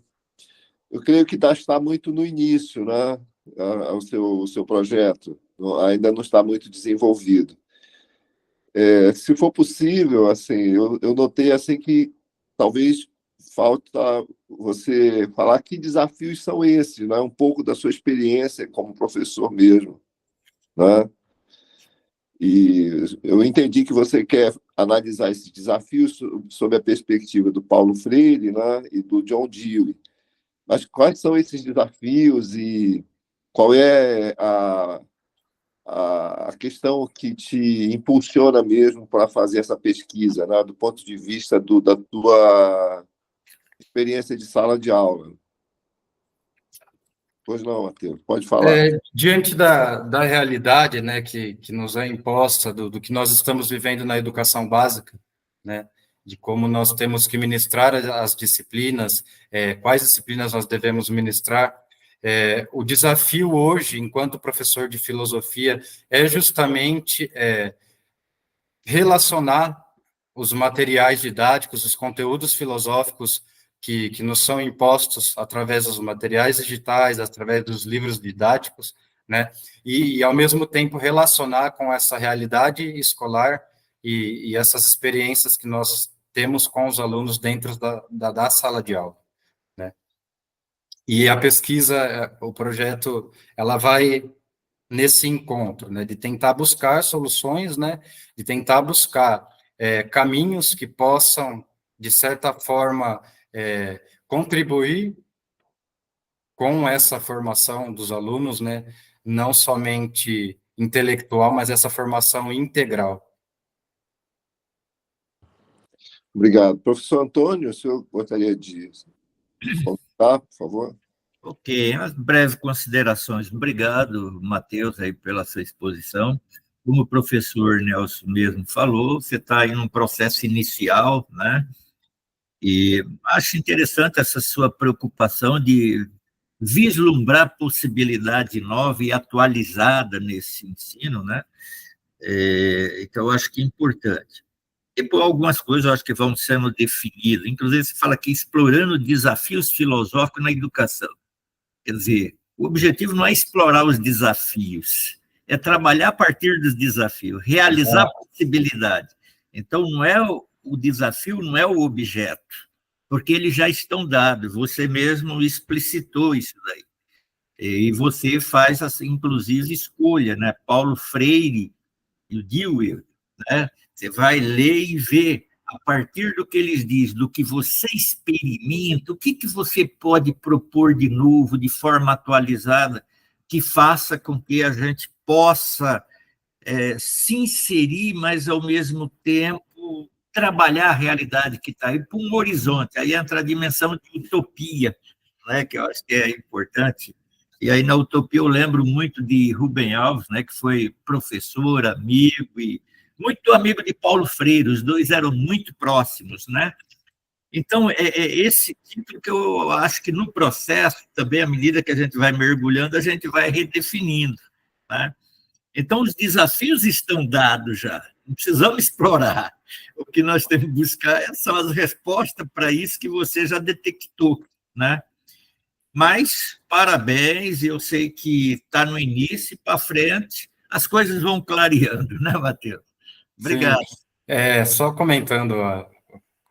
Eu creio que está muito no início, né? O seu projeto ainda não está muito desenvolvido. Se for possível, assim, eu notei assim que talvez falta você falar que desafios são esses, né? Um pouco da sua experiência como professor mesmo, né? E eu entendi que você quer analisar esses desafios sob a perspectiva do Paulo Freire, né? E do John Dewey. Mas quais são esses desafios e qual é a questão que te impulsiona mesmo para fazer essa pesquisa, né, do ponto de vista da tua experiência de sala de aula? Pois não, Matheus, pode falar. Diante da realidade, né, que nos é imposta, do que nós estamos vivendo na educação básica, né, de como nós temos que ministrar as disciplinas, quais disciplinas nós devemos ministrar, o desafio hoje, enquanto professor de filosofia, é justamente relacionar os materiais didáticos, os conteúdos filosóficos que nos são impostos através dos materiais digitais, através dos livros didáticos, né? E ao mesmo tempo, relacionar com essa realidade escolar e essas experiências que nós temos com os alunos dentro da sala de aula, né? E a pesquisa, o projeto, ela vai nesse encontro, né, de tentar buscar soluções, né, de tentar buscar caminhos que possam, de certa forma, contribuir com essa formação dos alunos, né, não somente intelectual, mas essa formação integral. Obrigado. Professor Antônio, o senhor gostaria de contar, por favor? Ok, umas breves considerações. Obrigado, Matheus, aí pela sua exposição. Como o professor Nelson mesmo falou, você está em um processo inicial, né? E acho interessante essa sua preocupação de vislumbrar possibilidade nova e atualizada nesse ensino, né? Então, eu acho que é importante. E por algumas coisas eu acho que vão sendo definidas. Inclusive, você fala aqui, explorando desafios filosóficos na educação. Quer dizer, o objetivo não é explorar os desafios, é trabalhar a partir dos desafios, realizar possibilidade. Então, não é o desafio, não é o objeto, porque eles já estão dados, você mesmo explicitou isso daí. E você faz, assim, inclusive, escolha, né? Paulo Freire e o Dewey, né? Você vai ler e ver, a partir do que eles dizem, do que você experimenta, o que você pode propor de novo, de forma atualizada, que faça com que a gente possa se inserir, mas, ao mesmo tempo, trabalhar a realidade que está aí para um horizonte. Aí entra a dimensão de utopia, né, que eu acho que é importante. E aí, na utopia, eu lembro muito de Rubem Alves, né, que foi professor, amigo, e muito amigo de Paulo Freire, os dois eram muito próximos, né? Então, é esse título que eu acho que no processo, também, à medida que a gente vai mergulhando, a gente vai redefinindo, né? Então, os desafios estão dados já, não precisamos explorar. O que nós temos que buscar são as respostas para isso que você já detectou, né? Mas, parabéns, eu sei que está no início, para frente, as coisas vão clareando, né, Matheus? Obrigado. Sim. Só comentando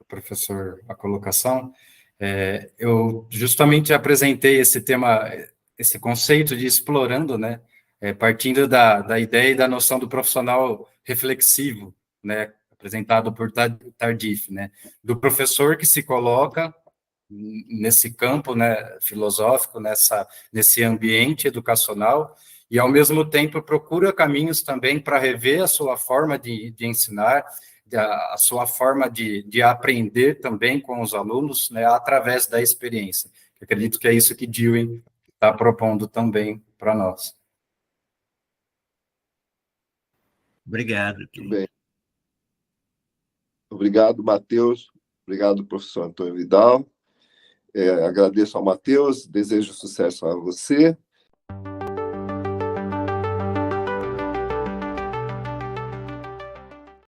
professor, a colocação, eu justamente apresentei esse tema, esse conceito de explorando, né, partindo da ideia e da noção do profissional reflexivo, né, apresentado por Tardif, né, do professor que se coloca nesse campo, né, filosófico, nesse ambiente educacional, e, ao mesmo tempo, procura caminhos também para rever a sua forma de ensinar, a sua forma de aprender também com os alunos, né, através da experiência. Eu acredito que é isso que Dewey está propondo também para nós. Obrigado, Muito querido. bem. Obrigado, Matheus. Obrigado, professor Antônio Vidal. Agradeço ao Matheus, desejo sucesso a você.